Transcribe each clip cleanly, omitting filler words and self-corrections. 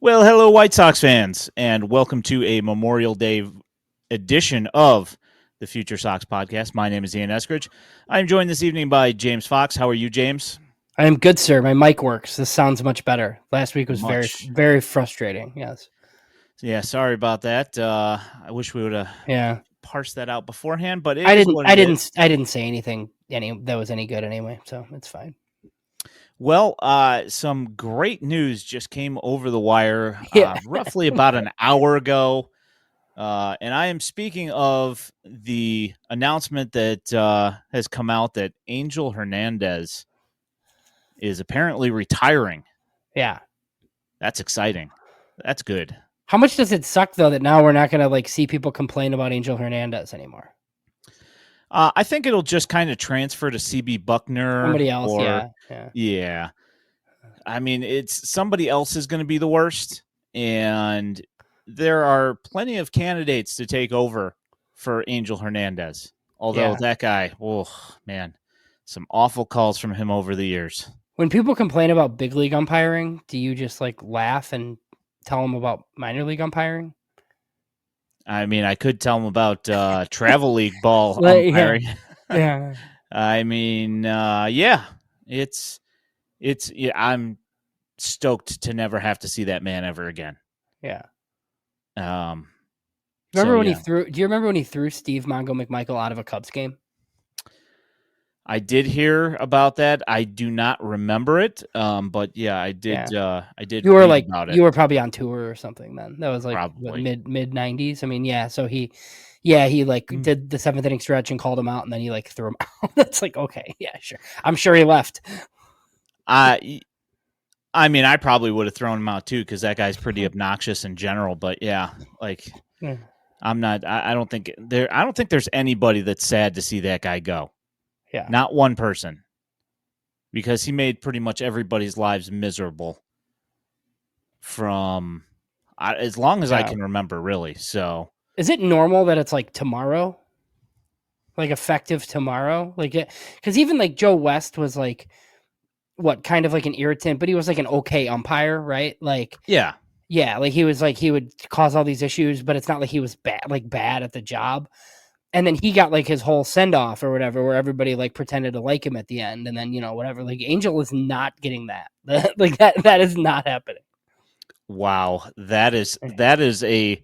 Well, hello, White Sox fans, and welcome to a Memorial Day edition of the FutureSox podcast. My name is Ian Eskridge. I am joined this evening by James Fox. How are you, James? I am good, sir. My mic works. This sounds much better. Last week was very, Much. very frustrating. Yes. Yeah, sorry about that. I wish we would have parsed that out beforehand, but it I is didn't. what I it didn't. is. I didn't say anything that was any good anyway, so it's fine. Well, some great news just came over the wire Yeah. roughly about an hour ago. And I am speaking of the announcement that has come out that Angel Hernandez is apparently retiring. Yeah. That's exciting. That's good. How much does it suck though that now we're not going to see people complain about Angel Hernandez anymore? I think it'll just kind of transfer to CB Buckner. Somebody else. Yeah. I mean, it's somebody else is going to be the worst, and there are plenty of candidates to take over for Angel Hernandez. Although that guy, oh man, some awful calls from him over the years. When people complain about big league umpiring, do you just laugh and tell them about minor league umpiring? I mean, I could tell them about travel league ball umpiring. Yeah. I mean, it's I'm stoked to never have to see that man ever again. Yeah. Remember when he threw? Do you remember when he threw Steve Mongo McMichael out of a Cubs game? I did hear about that. I do not remember it. But yeah, I did. Yeah. I did. You were you were probably on tour or something then. That was mid 90s. I mean, yeah. So he did the 7th inning stretch and called him out, and then he threw him out. That's okay, yeah, sure. I'm sure he left. I mean, I probably would have thrown him out too because that guy's pretty obnoxious in general. But yeah, I'm not. I don't think there's anybody that's sad to see that guy go. Yeah, not one person, because he made pretty much everybody's lives miserable from as long as I can remember, really. So, is it normal that it's tomorrow, effective tomorrow? Because even Joe West was kind of an irritant, but he was an okay umpire, right? Yeah, he was he would cause all these issues, but it's not like he was bad at the job. And then he got his whole send off or whatever, where everybody pretended to like him at the end, and then whatever. Angel is not getting that. That is not happening. Wow, that is a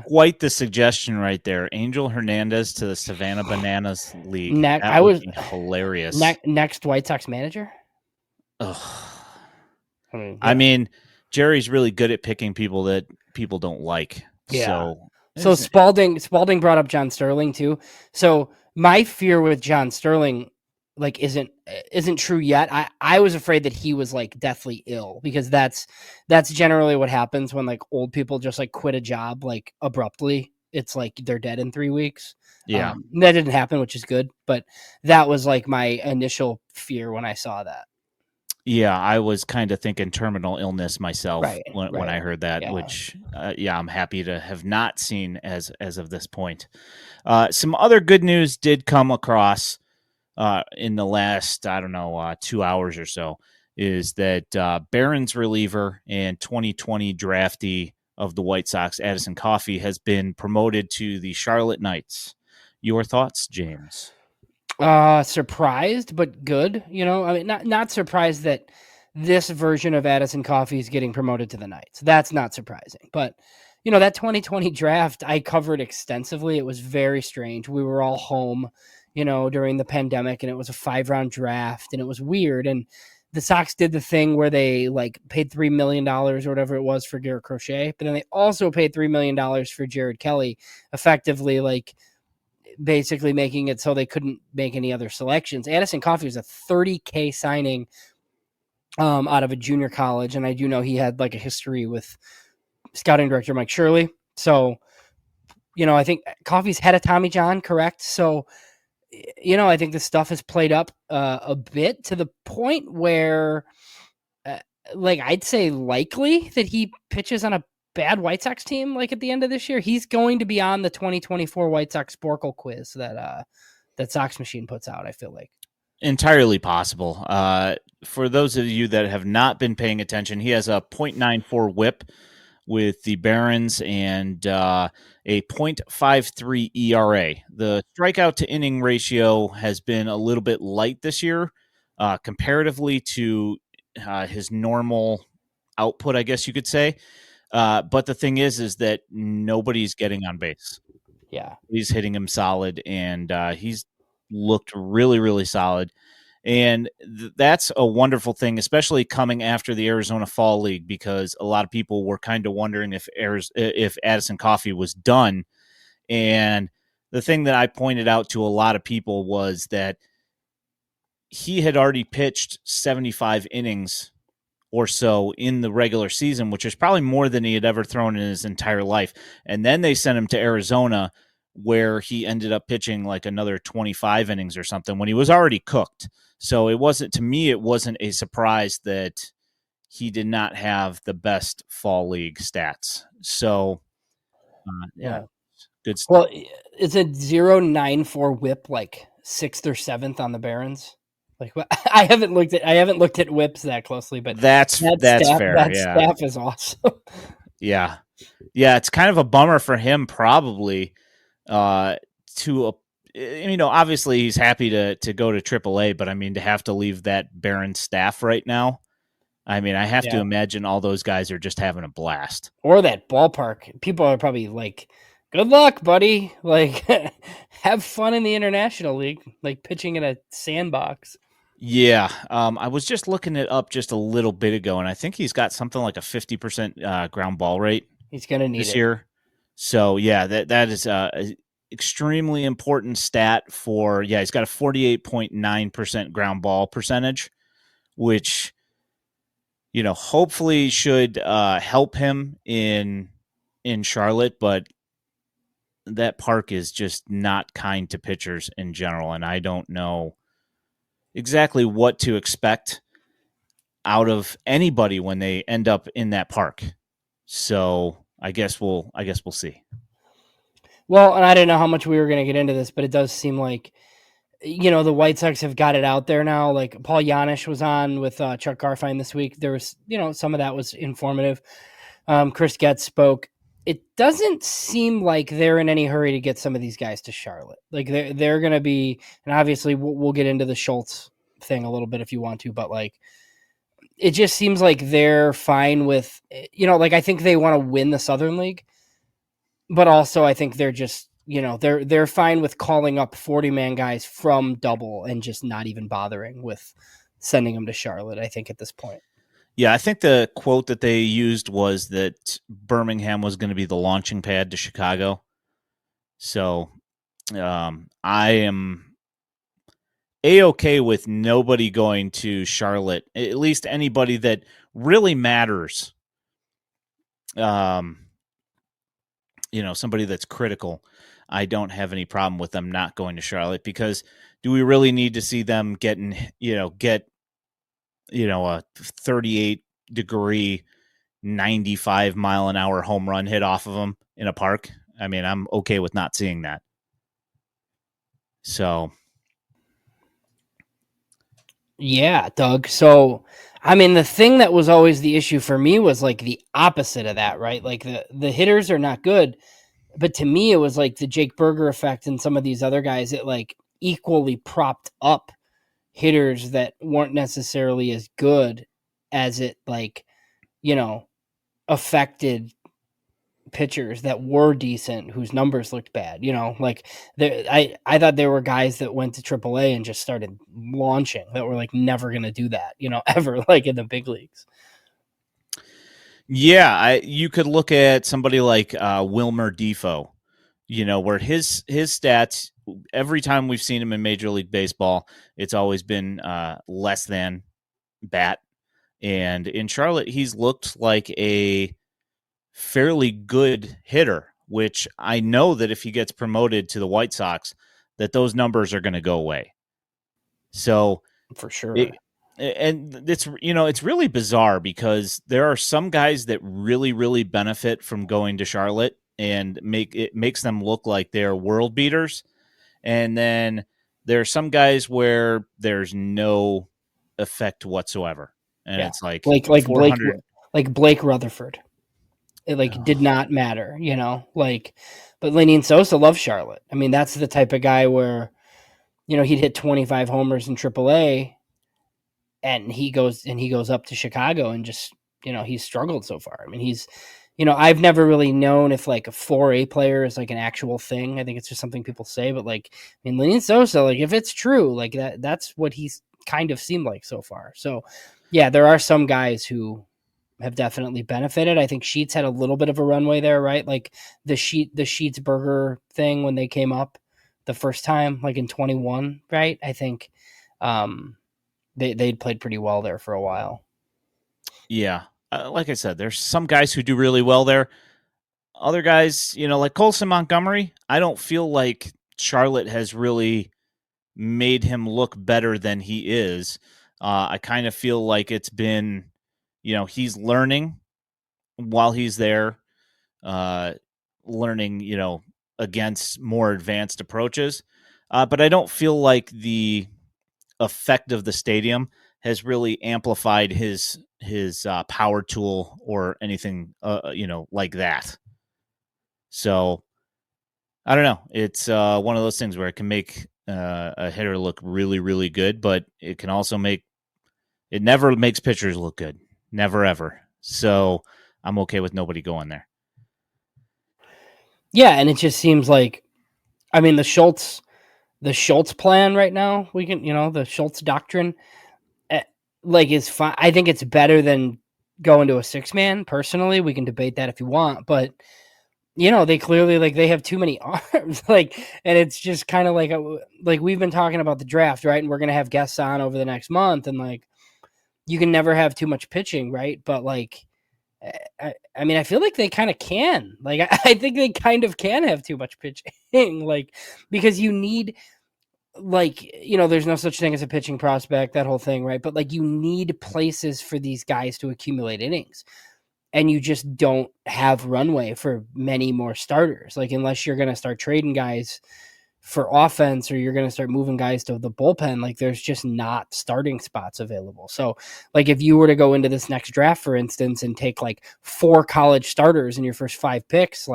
quite the suggestion right there. Angel Hernandez to the Savannah Bananas League. That would be hilarious. Next White Sox manager. Ugh. I mean, Jerry's really good at picking people that people don't like. Yeah. So Spalding brought up John Sterling too. So my fear with John Sterling isn't true yet. I was afraid that he was deathly ill, because that's generally what happens when old people just quit a job abruptly. It's they're dead in 3 weeks. Yeah. That didn't happen, which is good, but that was my initial fear when I saw that. Yeah, I was kind of thinking terminal illness myself when I heard that, which, I'm happy to have not seen as of this point. Some other good news did come across in the last, 2 hours or so, is that Barons reliever and 2020 draftee of the White Sox, Adisyn Coffey, has been promoted to the Charlotte Knights. Your thoughts, James? Surprised, but good. I mean, not surprised that this version of Adisyn Coffey is getting promoted to the Knights. That's not surprising. But, that 2020 draft I covered extensively. It was very strange. We were all home, during the pandemic, and it was a 5-round draft, and it was weird. And the Sox did the thing where they paid $3 million or whatever it was for Garrett Crochet, but then they also paid $3 million for Jared Kelly, effectively basically making it so they couldn't make any other selections. Adisyn Coffey was a $30,000 signing out of a junior college, and I do know he had a history with scouting director Mike Shirley. So, I think Coffey's head of Tommy John, correct? So, I think this stuff has played up a bit to the point where, I'd say likely that he pitches on a bad White Sox team at the end of this year. He's going to be on the 2024 White Sox Sporkle quiz that Sox Machine puts out, I feel like. entirely possible. For those of you that have not been paying attention, he has a .94 whip with the Barons and a .53 ERA. The strikeout to inning ratio has been a little bit light this year, comparatively to his normal output, I guess you could say. But the thing is that nobody's getting on base. Yeah, he's hitting him solid, and he's looked really, really solid. And that's a wonderful thing, especially coming after the Arizona Fall League, because a lot of people were kind of wondering if Adisyn Coffey was done. And the thing that I pointed out to a lot of people was that he had already pitched 75 innings or so in the regular season, which is probably more than he had ever thrown in his entire life. And then they sent him to Arizona, where he ended up pitching like another 25 innings or something when he was already cooked. So it wasn't a surprise that he did not have the best fall league stats. So yeah, good stuff. Well, is it 0.94 whip like 6th or 7th on the Barons? Like, I haven't looked at whips that closely, but that's fair. That staff is awesome. Yeah, it's kind of a bummer for him, probably. Obviously he's happy to go to AAA, but I mean, to have to leave that Barron staff right now, I mean, I have to imagine all those guys are just having a blast. Or that ballpark. People are probably like, good luck, buddy. Like, have fun in the International League, like pitching in a sandbox. Yeah, I was just looking it up just a little bit ago, and I think he's got something like a 50% ground ball rate. He's going to need this year. So yeah, that is a extremely important stat for. Yeah, he's got a 48.9% ground ball percentage, which hopefully should help him in Charlotte, but that park is just not kind to pitchers in general, and I don't know exactly what to expect out of anybody when they end up in that park. So I guess we'll see. Well, and I didn't know how much we were going to get into this, but it does seem like, the White Sox have got it out there now. Like Paul Janisch was on with Chuck Garfien this week. There was, some of that was informative. Chris Getz spoke. It doesn't seem like they're in any hurry to get some of these guys to Charlotte. Like they're going to be, and obviously we'll get into the Schultz thing a little bit if you want to, but like, it just seems like they're fine with, I think they want to win the Southern League, but also I think they're just, they're fine with calling up 40-man guys from Double and just not even bothering with sending them to Charlotte, I think, at this point. Yeah, I think the quote that they used was that Birmingham was going to be the launching pad to Chicago. So I am A-okay with nobody going to Charlotte, at least anybody that really matters. Somebody that's critical. I don't have any problem with them not going to Charlotte, because do we really need to see them get a 38-degree, 95-mile-an-hour home run hit off of them in a park? I mean, I'm okay with not seeing that. So, yeah, Doug. So, I mean, the thing that was always the issue for me was like the opposite of that, right? Like the hitters are not good, but to me, it was like the Jake Berger effect and some of these other guys. It like equally propped up hitters that weren't necessarily as good as it affected pitchers that were decent whose numbers looked bad. I thought there were guys that went to AAA and just started launching that were like never going to do that, ever, like in the big leagues. Yeah, you could look at somebody like Wilmer Defoe, where his stats, every time we've seen him in Major League Baseball, it's always been less than bat. And in Charlotte, he's looked like a fairly good hitter, which I know that if he gets promoted to the White Sox, that those numbers are going to go away. So for sure. And it's really bizarre, because there are some guys that really, really benefit from going to Charlotte, and makes them look like they're world beaters. And then there are some guys where there's no effect whatsoever, and it's like 400. Blake Rutherford. It did not matter, but Lenny and Sosa love Charlotte. I mean, that's the type of guy where, he'd hit 25 homers in AAA, and he goes up to Chicago and just, he's struggled so far. I mean, I've never really known if like a 4A player is like an actual thing. I think it's just something people say, but like, I mean, Lenny and Sosa, like if it's true, like that's what he's kind of seemed like so far. So yeah, there are some guys who have definitely benefited. I think Sheets had a little bit of a runway there, right? Like the Sheets burger thing when they came up the first time, like in 21, right? I think they'd played pretty well there for a while. Yeah. Like I said, there's some guys who do really well there. Other guys, like Colson Montgomery, I don't feel like Charlotte has really made him look better than he is. I kind of feel like it's been, he's learning while he's there, learning, against more advanced approaches. But I don't feel like the effect of the stadium has really amplified his power tool or anything, like that. So I don't know. It's one of those things where it can make a hitter look really, really good, but it can also it never makes pitchers look good. Never, ever. So I'm okay with nobody going there. Yeah, and it just seems like, I mean, the Schultz plan right now, we can, the Schultz doctrine, like is fine. I think it's better than going to a 6-man. Personally, we can debate that if you want, but they clearly they have too many arms, and it's just kind of like we've been talking about the draft, right? And we're gonna have guests on over the next month, and you can never have too much pitching, right? But I mean, I feel like they kind of can. I think they kind of can have too much pitching, because you need, there's no such thing as a pitching prospect, that whole thing, right? But you need places for these guys to accumulate innings, and you just don't have runway for many more starters. Unless you're going to start trading guys for offense, or you're going to start moving guys to the bullpen, there's just not starting spots available. So if you were to go into this next draft, for instance, and take 4 college starters in your first 5 picks,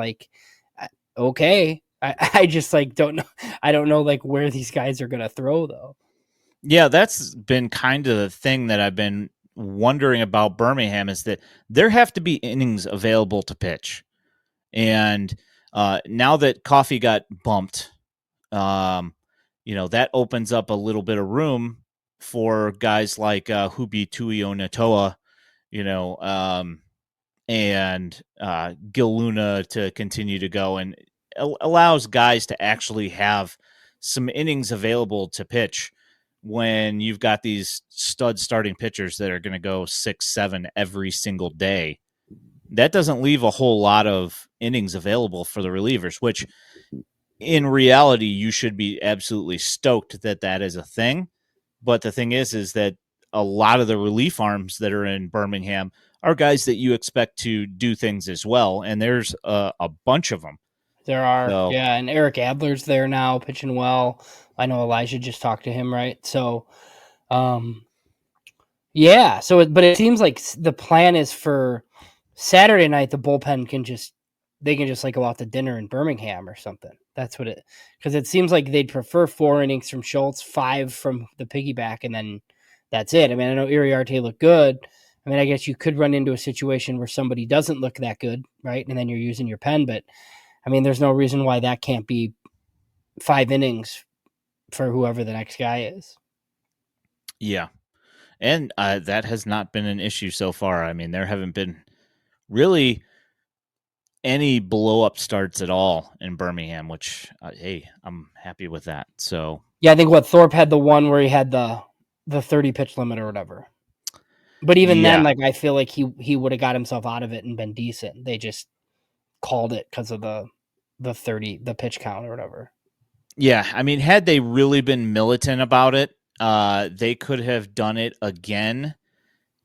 okay, I just don't know. I don't know where these guys are going to throw though. Yeah, that's been kind of the thing that I've been wondering about Birmingham, is that there have to be innings available to pitch. And now that Coffey got bumped, that opens up a little bit of room for guys like Hubi Tuio Natoa, and Gil Luna to continue to go, and allows guys to actually have some innings available to pitch when you've got these stud starting pitchers that are going to go 6-7 every single day. That doesn't leave a whole lot of innings available for the relievers, which in reality, you should be absolutely stoked that that is a thing. But the thing is that a lot of the relief arms that are in Birmingham are guys that you expect to do things as well. And there's a bunch of them. There are, yeah. And Eric Adler's there now, pitching well. I know Elijah just talked to him, right? So, yeah. But it seems like the plan is for Saturday night, the bullpen can just go out to dinner in Birmingham or something. That's what because it seems like they'd prefer 4 innings from Schultz, 5 from the piggyback, and then that's it. I mean, I know Iriarte looked good. I mean, I guess you could run into a situation where somebody doesn't look that good, right? And then you're using your pen, but I mean, there's no reason why that can't be 5 innings for whoever the next guy is. Yeah. And that has not been an issue so far. I mean, there haven't been really any blow up starts at all in Birmingham, which, hey, I'm happy with that. So, yeah, I think Thorpe had the one where he had the 30 pitch limit or whatever. But even then, I feel like he would have got himself out of it and been decent. They just called it because of the 30, the pitch count or whatever. Yeah, I mean, had they really been militant about it, they could have done it again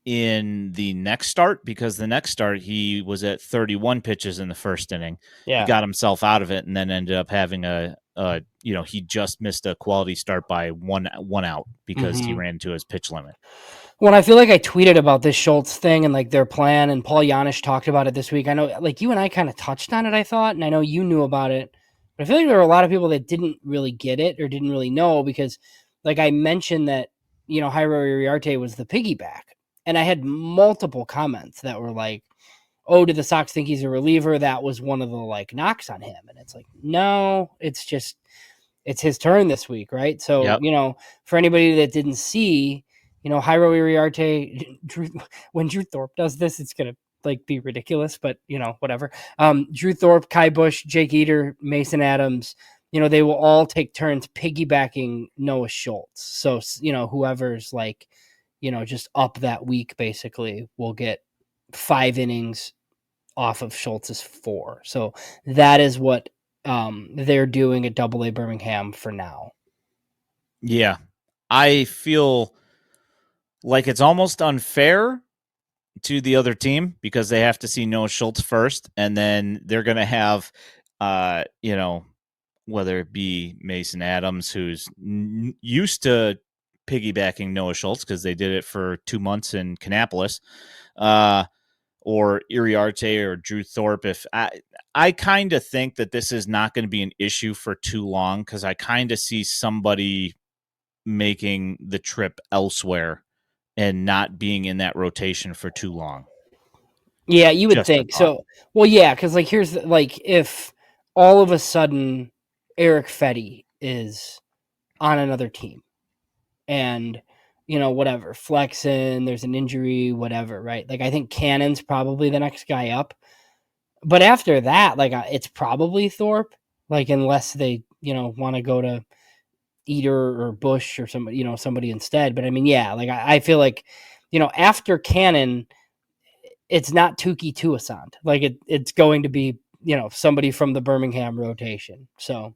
in the next start, because the next start he was at 31 pitches in the first inning. Yeah. He got himself out of it and then ended up having a he just missed a quality start by one out because he ran into his pitch limit. Well, I feel like I tweeted about this Schultz thing and like their plan, and Paul Janisch talked about it this week. I know, like, you and I kind of touched on it, I thought, and I know you knew about it, but I feel like there were a lot of people that didn't really get it or didn't really know because, like, I mentioned that, Jairo Iriarte was the piggyback, and I had multiple comments that were like, "Oh, did the Sox think he's a reliever?" That was one of the like knocks on him, and it's like, no, it's just it's his turn this week, right? So for anybody that didn't see. Jairo Iriarte, when Drew Thorpe does this, it's going to like be ridiculous, but whatever. Drew Thorpe, Kai Bush, Jake Eater, Mason Adams, they will all take turns piggybacking Noah Schultz. So, whoever's like, just up that week basically will get 5 innings off of Schultz's 4. So that is what they're doing at AA Birmingham for now. Yeah. I feel like it's almost unfair to the other team because they have to see Noah Schultz first, and then they're going to have, whether it be Mason Adams, who's used to piggybacking Noah Schultz because they did it for 2 months in Kannapolis, or Iriarte or Drew Thorpe. If I kind of think that this is not going to be an issue for too long because I kind of see somebody making the trip elsewhere and not being in that rotation for too long. Yeah, you would think so. Well, yeah, because like here's like if all of a sudden Eric Fetty is on another team, and whatever flexing, there's an injury, whatever, right? Like I think Cannon's probably the next guy up, but after that, like it's probably Thorpe, like unless they want to go to Eater or Bush or somebody, somebody instead. But I mean, yeah, like I feel like, after Cannon, it's not Tuki Tuasant. Like it's going to be, somebody from the Birmingham rotation. So,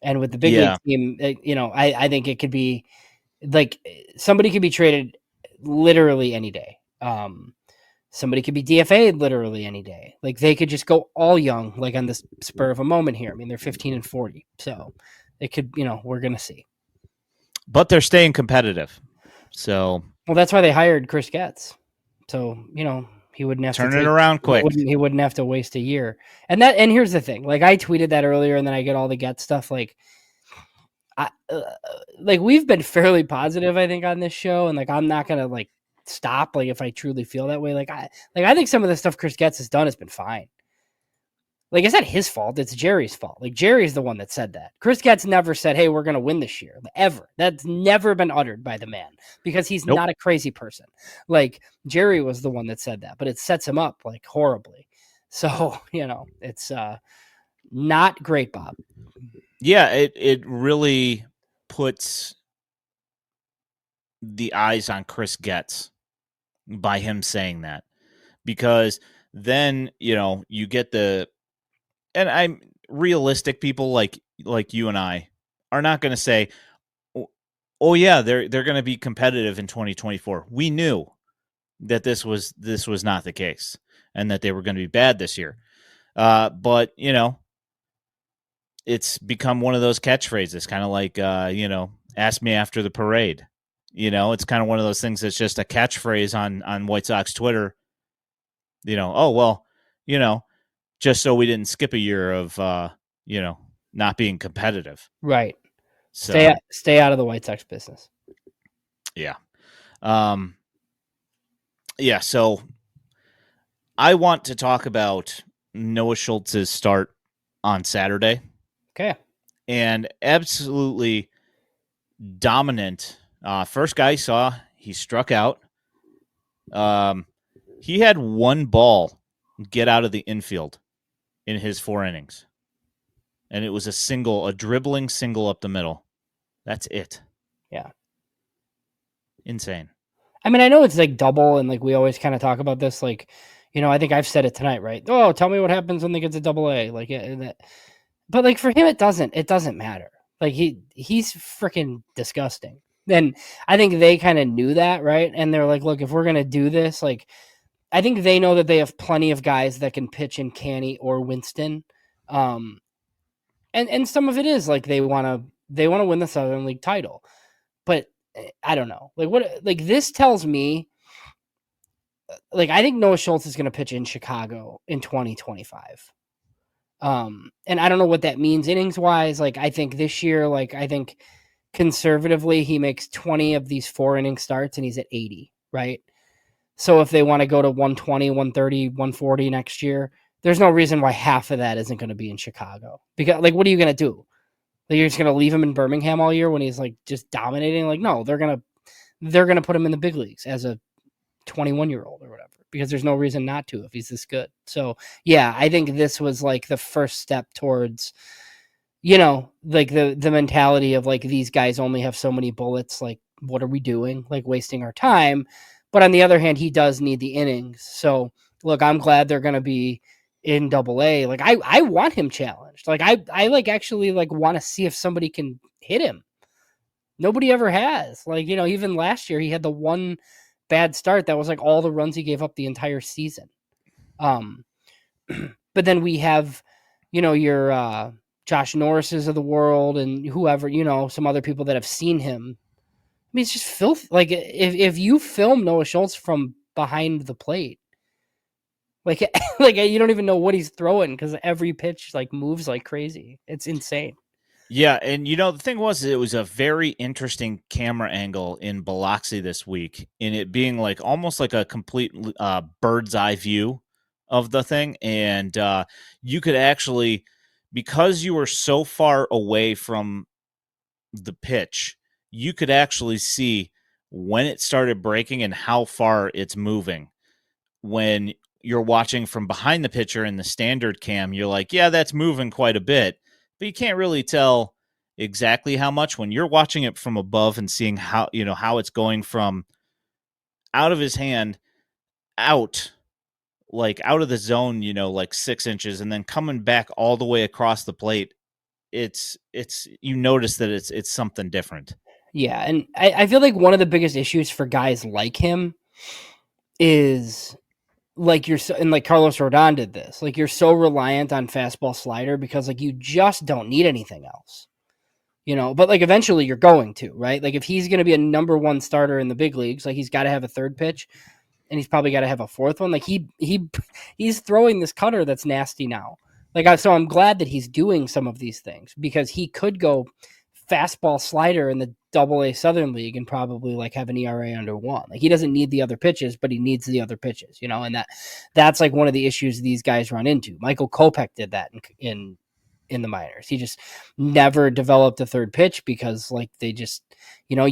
and with the big league team, I think it could be like somebody could be traded literally any day. Somebody could be DFA'd literally any day. Like they could just go all young, like on this spur of a moment here. I mean, they're 15 and 40. So it could, we're going to see. But they're staying competitive. So. Well, that's why they hired Chris Getz. So, he wouldn't have to turn it around quick. He wouldn't have to waste a year. And here's the thing. Like I tweeted that earlier and then I get all the Getz stuff. Like, we've been fairly positive, I think, on this show. And like, I'm not going to like stop. Like if I truly feel that way, I think some of the stuff Chris Getz has done has been fine. Like, it's not his fault. It's Jerry's fault. Like, Jerry's the one that said that. Chris Getz never said, hey, we're going to win this year. Ever. That's never been uttered by the man because he's not a crazy person. Like, Jerry was the one that said that, but it sets him up, like, horribly. So, it's not great, Bob. Yeah, it really puts the eyes on Chris Getz by him saying that. Because then, you get and I'm realistic people like you and I are not going to say, oh yeah, they're going to be competitive in 2024. We knew that this was not the case and that they were going to be bad this year. But it's become one of those catchphrases, kind of like, ask me after the parade. It's kind of one of those things that's just a catchphrase on White Sox Twitter. Oh, well, just so we didn't skip a year of, not being competitive. Right. So, stay out of the White Sox business. Yeah. So I want to talk about Noah Schultz's start on Saturday. Okay. And absolutely dominant. First guy he struck out. He had one ball get out of the infield in his 4 innings. And it was a dribbling single up the middle. That's it. Yeah. Insane. I mean, I know it's like double and like we always kind of talk about this. Like, I think I've said it tonight, right? Oh, tell me what happens when they get to AA. Like, but like for him, it doesn't matter. Like he's freaking disgusting. And I think they kind of knew that, right? And they're like, look, if we're going to do this, like, I think they know that they have plenty of guys that can pitch in Canny or Winston. And some of it is like they want to win the Southern League title. But I don't know. Like this tells me, like, I think Noah Schultz is going to pitch in Chicago in 2025. And I don't know what that means innings wise. Like, I think this year, like, I think conservatively he makes 20 of these 4-inning starts and he's at 80, right? So if they want to go to 120, 130, 140 next year, there's no reason why half of that isn't going to be in Chicago. Because, like, what are you going to do? Like, you're just going to leave him in Birmingham all year when he's like just dominating? Like, no, they're going to put him in the big leagues as a 21-year-old or whatever, because there's no reason not to if he's this good. So yeah, I think this was like the first step towards, like the mentality of like, these guys only have so many bullets. Like, what are we doing? Like, wasting our time. But on the other hand, he does need the innings. So look, I'm glad they're going to be in Double-A. Like, I want him challenged. Like, I like actually like want to see if somebody can hit him. Nobody ever has. Like, even last year he had the one bad start that was like all the runs he gave up the entire season. But then we have, your Josh Norris's of the world and whoever, some other people that have seen him. I mean, it's just filthy. Like, if you film Noah Schultz from behind the plate, like you don't even know what he's throwing because every pitch like moves like crazy. It's insane. Yeah, and the thing was, it was a very interesting camera angle in Biloxi this week, in it being like almost like a complete bird's eye view of the thing, and you could actually, because you were so far away from the pitch, you could actually see when it started breaking and how far it's moving. When you're watching from behind the pitcher in the standard cam, you're like, yeah, that's moving quite a bit. But you can't really tell exactly how much when you're watching it from above and seeing how it's going from out of his hand out of the zone, like 6 inches, and then coming back all the way across the plate. It's you notice that it's something different. Yeah, and I feel like one of the biggest issues for guys like him is like like Carlos Rodon did this. Like, you're so reliant on fastball slider because like you just don't need anything else. But like eventually you're going to, right? Like, if he's going to be a number one starter in the big leagues, like he's got to have a third pitch and he's probably got to have a fourth one. Like he's throwing this cutter that's nasty now. Like, so I'm glad that he's doing some of these things because he could go fastball slider in the Double-A Southern League and probably like have an ERA under 1. Like, he doesn't need the other pitches, but he needs the other pitches, and that's like one of the issues these guys run into. Michael Kopech did that in the minors. He just never developed a third pitch because like they just, you'd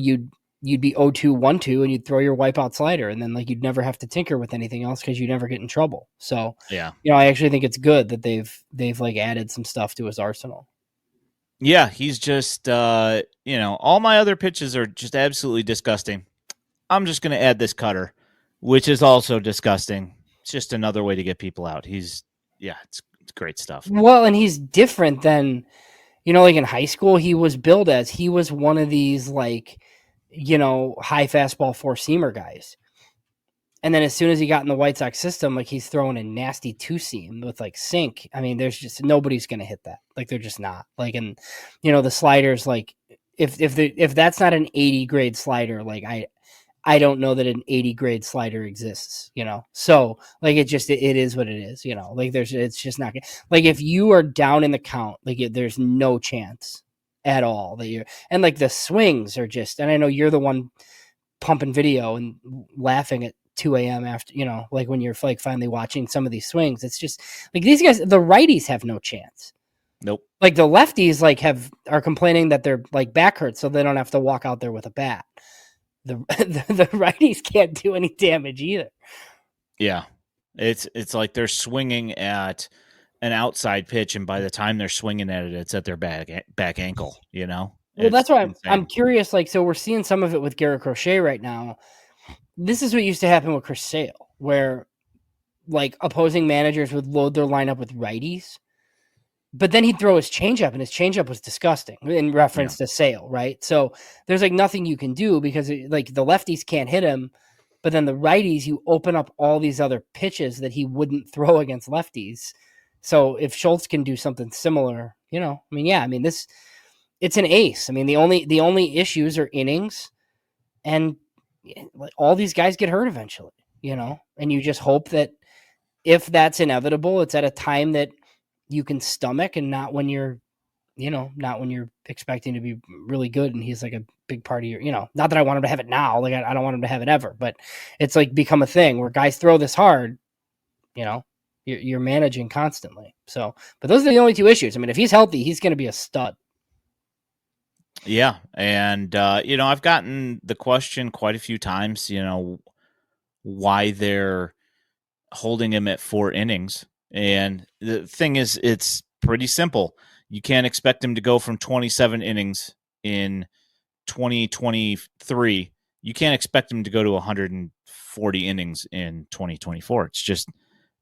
be 0-2, 1-2 and you'd throw your wipeout slider and then like you'd never have to tinker with anything else because you never get in trouble. So yeah, I actually think it's good that they've like added some stuff to his arsenal. Yeah, he's just all my other pitches are just absolutely disgusting. I'm just going to add this cutter, which is also disgusting. It's just another way to get people out. It's great stuff. Well, and he's different than, like in high school, he was billed as, he was one of these like, high fastball 4-seamer guys. And then as soon as he got in the White Sox system, like he's throwing a nasty 2-seam with like sink. I mean, there's just nobody's going to hit that. Like, they're just not. Like, and the sliders, like if that's not an 80 grade slider, like I don't know that an 80 grade slider exists, So like it is what it is, Like it's just not like if you are down in the count, like there's no chance at all that you're, and like the swings are just, and I know you're the one pumping video and laughing at 2 a.m. after, like when you're like finally watching some of these swings, it's just like these guys, the righties have no chance. Nope. Like the lefties like are complaining that their like back hurts so they don't have to walk out there with a bat. The righties can't do any damage either. Yeah. It's like they're swinging at an outside pitch, and by the time they're swinging at it, it's at their back ankle, Well, that's why I'm curious. Like, so we're seeing some of it with Garrett Crochet right now. This is what used to happen with Chris Sale, where like opposing managers would load their lineup with righties, but then he'd throw his changeup, and his changeup was disgusting in reference to Sale, right? So there's like nothing you can do because like the lefties can't hit him, but then the righties, you open up all these other pitches that he wouldn't throw against lefties. So if Schultz can do something similar, You know, I mean, yeah, I mean it's an ace. I mean, the only issues are innings, and all these guys get hurt eventually. You know, and you just hope that if that's inevitable, it's at a time that you can stomach and not when you're, you know, not when you're expecting to be really good and he's like a big part of your, you know, not that I want him to have it now. Like I don't want him to have it ever, but it's like become a thing where guys throw this hard, you know, you're managing constantly. So, but those are the only two issues. I mean, if he's healthy, he's going to be a stud. Yeah. And, you know, I've gotten the question quite a few times, you know, why they're holding him at 4 innings. And the thing is, it's pretty simple. You can't expect him to go from 27 innings in 2023. You can't expect him to go to 140 innings in 2024. It's just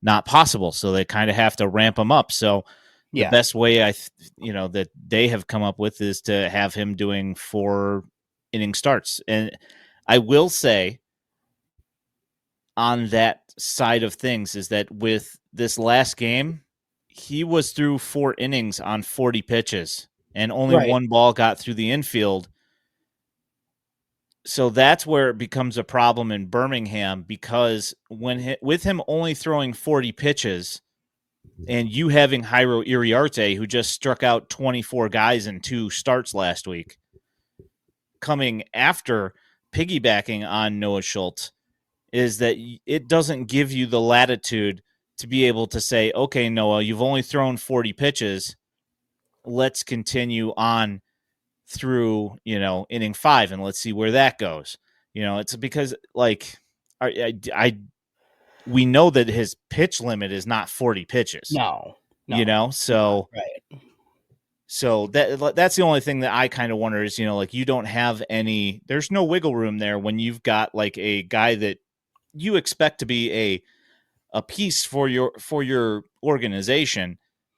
not possible. So they kind of have to ramp him up. So the best way that they have come up with is to have him doing 4 inning starts. And I will say on that side of things is that with this last game, he was through 4 innings on 40 pitches and only one ball got through the infield. So that's where it becomes a problem in Birmingham, because with him only throwing 40 pitches and you having Jairo Iriarte, who just struck out 24 guys in 2 starts last week, coming after piggybacking on Noah Schultz, is that it doesn't give you the latitude to be able to say, okay, Noah, you've only thrown 40 pitches. Let's continue on through, you know, inning 5 and let's see where that goes. You know, it's because like we know that his pitch limit is not 40 pitches. No. You know, so right. So that's the only thing that I kind of wonder is, you know, like you don't have there's no wiggle room there when you've got like a guy that you expect to be a piece for your organization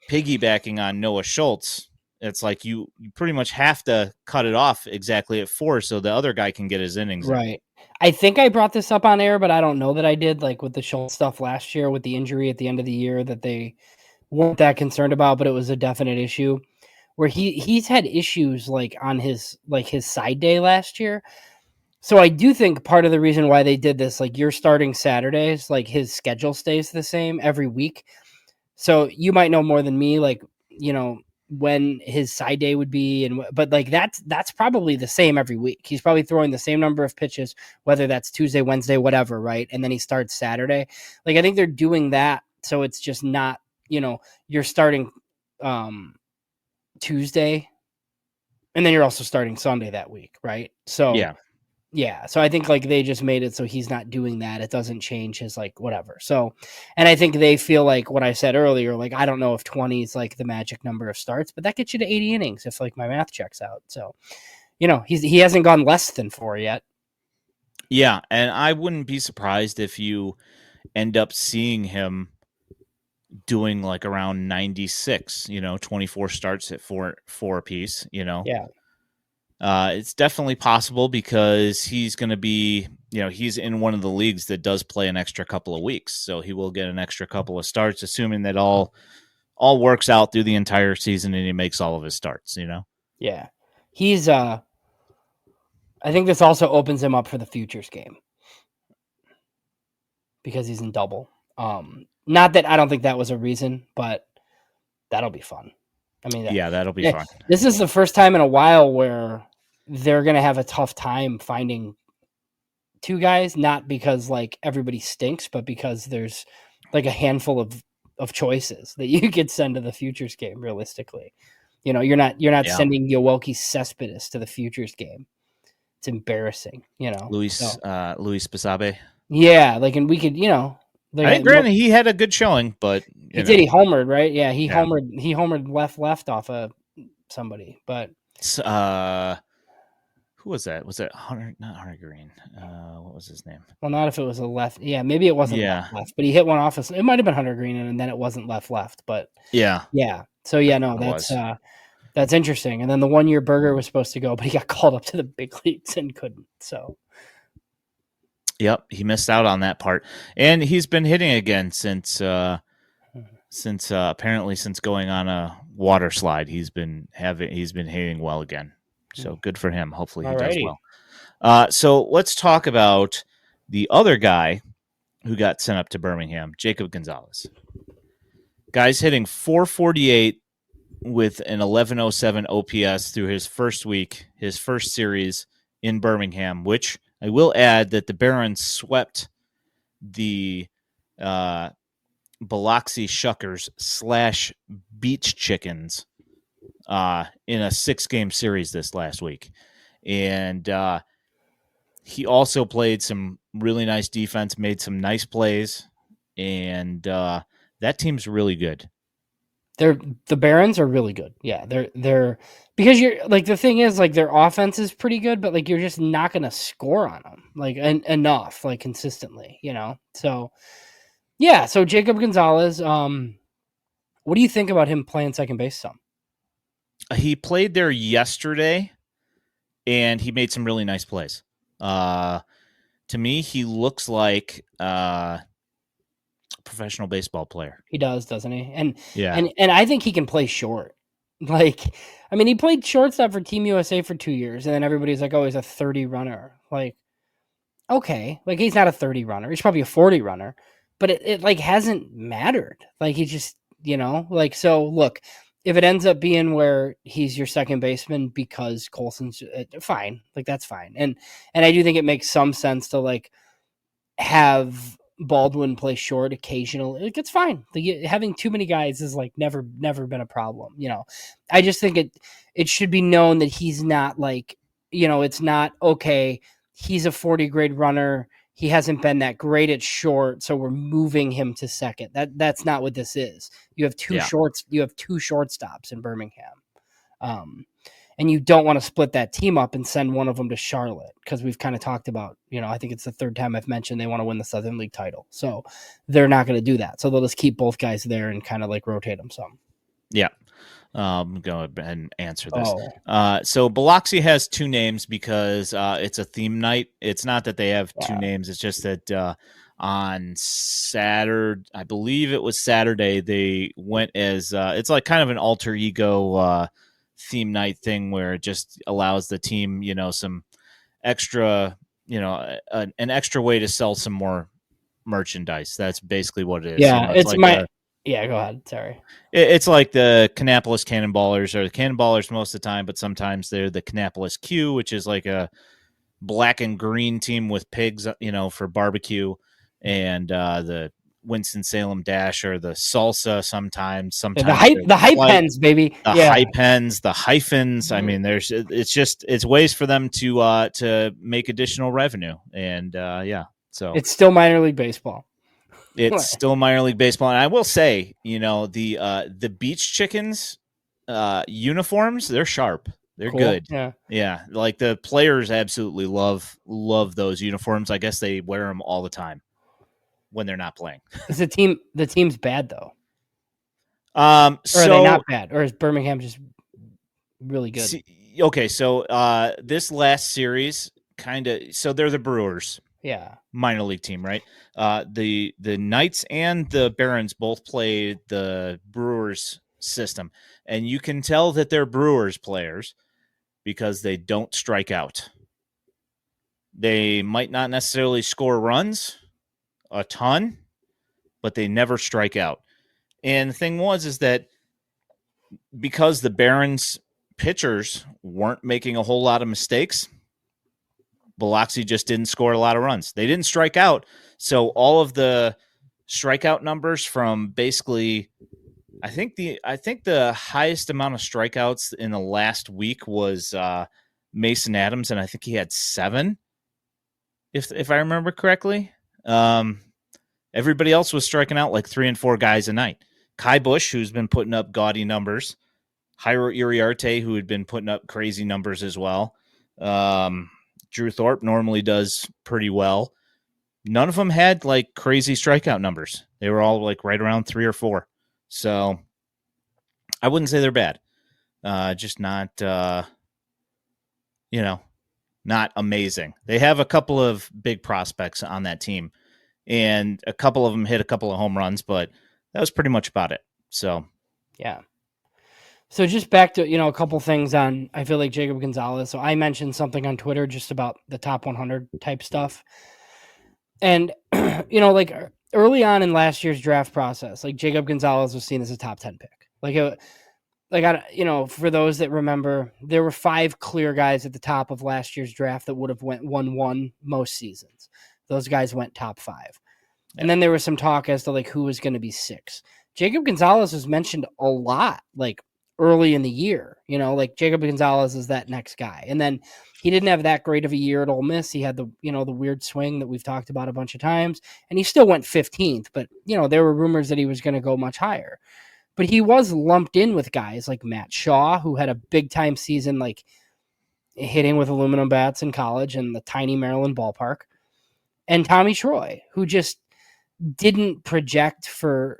piggybacking on Noah Schultz. It's like you pretty much have to cut it off exactly at 4 so the other guy can get his innings. Right. I think I brought this up on air, but I don't know that I did, like with the Schultz stuff last year with the injury at the end of the year that they weren't that concerned about, but it was a definite issue where he's had issues like on his side day last year. So I do think part of the reason why they did this, like you're starting Saturdays, like his schedule stays the same every week. So you might know more than me, like, you know, when his side day would be, but like that's probably the same every week. He's probably throwing the same number of pitches, whether that's Tuesday, Wednesday, whatever, right? And then he starts Saturday. Like I think they're doing that so it's just not, you know, you're starting Tuesday and then you're also starting Sunday that week, right? So yeah. So I think like they just made it so he's not doing that. It doesn't change his like whatever. So, and I think they feel like what I said earlier, like I don't know if 20 is like the magic number of starts, but that gets you to 80 innings if like my math checks out. So, you know, he hasn't gone less than 4 yet. Yeah, and I wouldn't be surprised if you end up seeing him doing like around 96, you know, 24 starts at 4 apiece, you know. Yeah. It's definitely possible because he's going to be, you know, he's in one of the leagues that does play an extra couple of weeks. So he will get an extra couple of starts, assuming that all works out through the entire season and he makes all of his starts, you know? Yeah. He's, I think this also opens him up for the Futures game because he's in double. Not that I don't think that was a reason, but that'll be fun. I mean, that'll be fun. This is the first time in a while where they're going to have a tough time finding 2 guys, not because like everybody stinks, but because there's like a handful of choices that you could send to the Futures game. Realistically, you know, you're not sending Yoelqui Cespedes to the Futures game. It's embarrassing, you know. Luis Basabe. Yeah, like, and we could, you know. Like, I think granted he had a good showing, but he did. He homered, right? Yeah, he homered. He homered left off of somebody, but who was that? Was that Hunter? Not Hunter Green. What was his name? Well, not if it was a left. Yeah, maybe it wasn't left, but he hit one off. It might have been Hunter Green, and then it wasn't left. But yeah. So yeah, no, that's interesting. And then the 1 year Burger was supposed to go, but he got called up to the big leagues and couldn't. So. Yep, he missed out on that part, and he's been hitting again since apparently since going on a water slide, he's been hitting well again. So good for him. Hopefully he does well. So let's talk about the other guy who got sent up to Birmingham, Jacob Gonzalez. Guy's hitting .448 with an 1107 OPS through his first week, his first series in Birmingham, which I will add that the Barons swept the Biloxi Shuckers / Beach Chickens in a 6-game series this last week. And he also played some really nice defense, made some nice plays, and that team's really good. The Barons are really good. Yeah, they're because you're like the thing is like their offense is pretty good, but like you're just not going to score on them like enough like consistently, you know. So yeah, so Jacob Gonzalez, what do you think about him playing second base some? He played there yesterday, and he made some really nice plays. To me, he looks like a professional baseball player. He does, doesn't he? And I think he can play short. Like, I mean, he played shortstop for Team USA for 2 years, and then everybody's like, "Oh, he's a 30 runner." Like, okay, like he's not a 30 runner. He's probably a 40 runner, but it like hasn't mattered. Like he just, you know, like so. Look, if it ends up being where he's your second baseman because Colson's fine, like that's fine. And I do think it makes some sense to like have Baldwin play short occasionally. It's fine. Like, having too many guys is like never been a problem. You know, I just think it should be known that he's not like, you know, it's not okay. He's a 40 grade runner. He hasn't been that great at short, so we're moving him to second. That's not what this is. You have two shortstops in Birmingham. And you don't want to split that team up and send one of them to Charlotte because we've kind of talked about, you know, I think it's the third time I've mentioned they want to win the Southern League title. So they're not going to do that. So they'll just keep both guys there and kind of like rotate them some. Yeah. Go ahead and answer this. So Biloxi has 2 names because it's a theme night. It's not that they have 2 names. It's just that on Saturday, I believe it was Saturday, they went as it's like kind of an alter ego theme night thing where it just allows the team, you know, some extra, you know, an extra way to sell some more merchandise. That's basically what it is. Yeah, you know, it's like yeah, go ahead. Sorry. It's like the Kannapolis Cannonballers or the Cannonballers most of the time, but sometimes they're the Kannapolis Q, which is like a black and green team with pigs, you know, for barbecue, and the Winston-Salem Dash or the Salsa sometimes the hype pens, baby. Hype pens, the hyphens. I mean, it's ways for them to make additional revenue. And so it's still minor league baseball. It's still minor league baseball. And I will say, you know, the Beach Chickens uniforms, they're sharp. They're cool. Good. Yeah. Like the players absolutely love those uniforms. I guess they wear them all the time when they're not playing. Is the team's bad though? Or are they not bad? Or is Birmingham just really good? So this last series so they're the Brewers. Yeah. Minor league team, right? The Knights and the Barons both played the Brewers system, and you can tell that they're Brewers players because they don't strike out. They might not necessarily score runs a ton, but they never strike out. And the thing is that because the Barons pitchers weren't making a whole lot of mistakes, Biloxi just didn't score a lot of runs. They didn't strike out. So all of the strikeout numbers from basically, I think the highest amount of strikeouts in the last week was Mason Adams, and I think he had 7, if I remember correctly. Everybody else was striking out like 3 and 4 guys a night. Kai Bush, who's been putting up gaudy numbers. Jairo Iriarte, who had been putting up crazy numbers as well. Drew Thorpe normally does pretty well. None of them had like crazy strikeout numbers. They were all like right around 3 or 4. So I wouldn't say they're bad. Just not, not amazing. They have a couple of big prospects on that team, and a couple of them hit a couple of home runs, but that was pretty much about it. So, yeah. So just back to, a couple things on, I feel like Jacob Gonzalez. So I mentioned something on Twitter just about the top 100 type stuff. And, like early on in last year's draft process, like Jacob Gonzalez was seen as a top 10 pick. For those that remember, there were 5 clear guys at the top of last year's draft that would have won one most seasons. Those guys went top 5. Yeah. And then there was some talk as to like who was going to be 6. Jacob Gonzalez was mentioned a lot, like early in the year, like Jacob Gonzalez is that next guy. And then he didn't have that great of a year at Ole Miss. He had the weird swing that we've talked about a bunch of times, and he still went 15th, but there were rumors that he was going to go much higher. But he was lumped in with guys like Matt Shaw, who had a big time season, like hitting with aluminum bats in college in the tiny Maryland ballpark, and Tommy Troy, who just didn't project for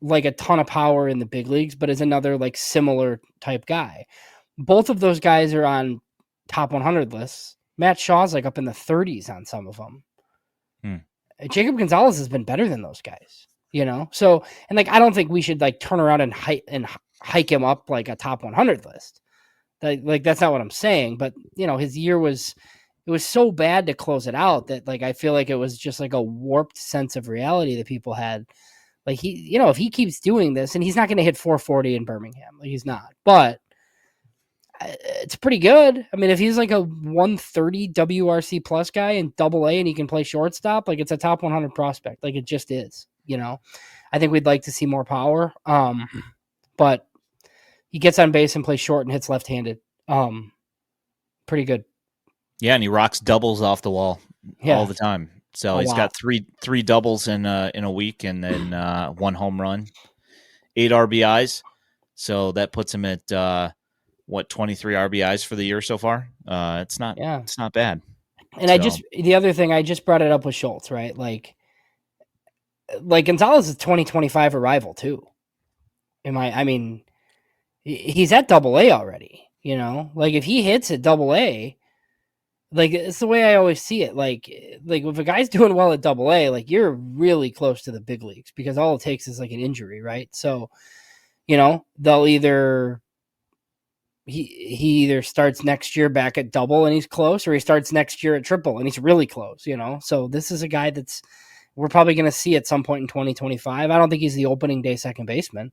like a ton of power in the big leagues, but is another like similar type guy. Both of those guys are on top 100 lists. Matt Shaw's like up in the 30s on some of them. Jacob Gonzalez has been better than those guys, So, and like, I don't think we should like turn around and hike him up like a top 100 list. Like, that's not what I'm saying, but his year it was so bad to close it out that like, I feel like it was just like a warped sense of reality that people had. Like he, if he keeps doing this, and he's not going to hit 440 in Birmingham, like he's not, but it's pretty good. I mean, if he's like a 130 WRC plus guy in AA and he can play shortstop, like it's a top 100 prospect. Like it just is, I think we'd like to see more power. But he gets on base and plays short and hits left-handed. Pretty good. Yeah. And he rocks doubles off the wall all the time. So he's got three doubles in a week, and then 1 home run, 8 RBIs. So that puts him at 23 RBIs for the year so far. It's not bad. And the other thing, I just brought it up with Schultz, right? Like Gonzalez is 2025 arrival too. I mean, he's at AA already. Like if he hits at AA. Like, it's the way I always see it. Like if a guy's doing well at AA, like you're really close to the big leagues because all it takes is like an injury, right? So, they'll either he either starts next year back at double and he's close, or he starts next year at triple and he's really close, So this is a guy we're probably going to see at some point in 2025. I don't think he's the opening day second baseman,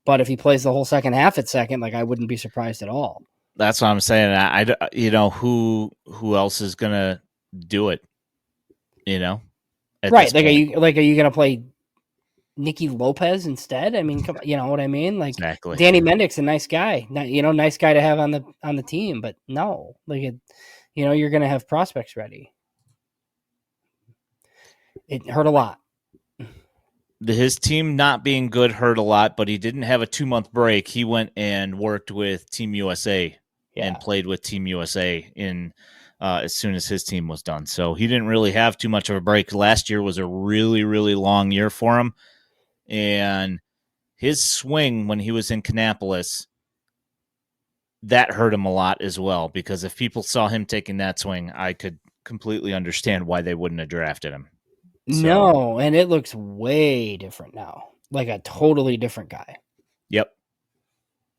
but if he plays the whole second half at second, like I wouldn't be surprised at all. That's what I'm saying. Who else is gonna do it? Right? Like, are you gonna play Nicky Lopez instead? I mean, you know what I mean? Like, exactly. Danny Mendick's a nice guy, nice guy to have on the team, but no, like you're gonna have prospects ready. It hurt a lot. His team not being good hurt a lot, but he didn't have a 2-month break. He went and worked with Team USA and played with Team USA as soon as his team was done. So he didn't really have too much of a break. Last year was a really, really long year for him. And his swing when he was in Kannapolis, that hurt him a lot as well, because if people saw him taking that swing, I could completely understand why they wouldn't have drafted him. So, no, and it looks way different now. Like a totally different guy. Yep.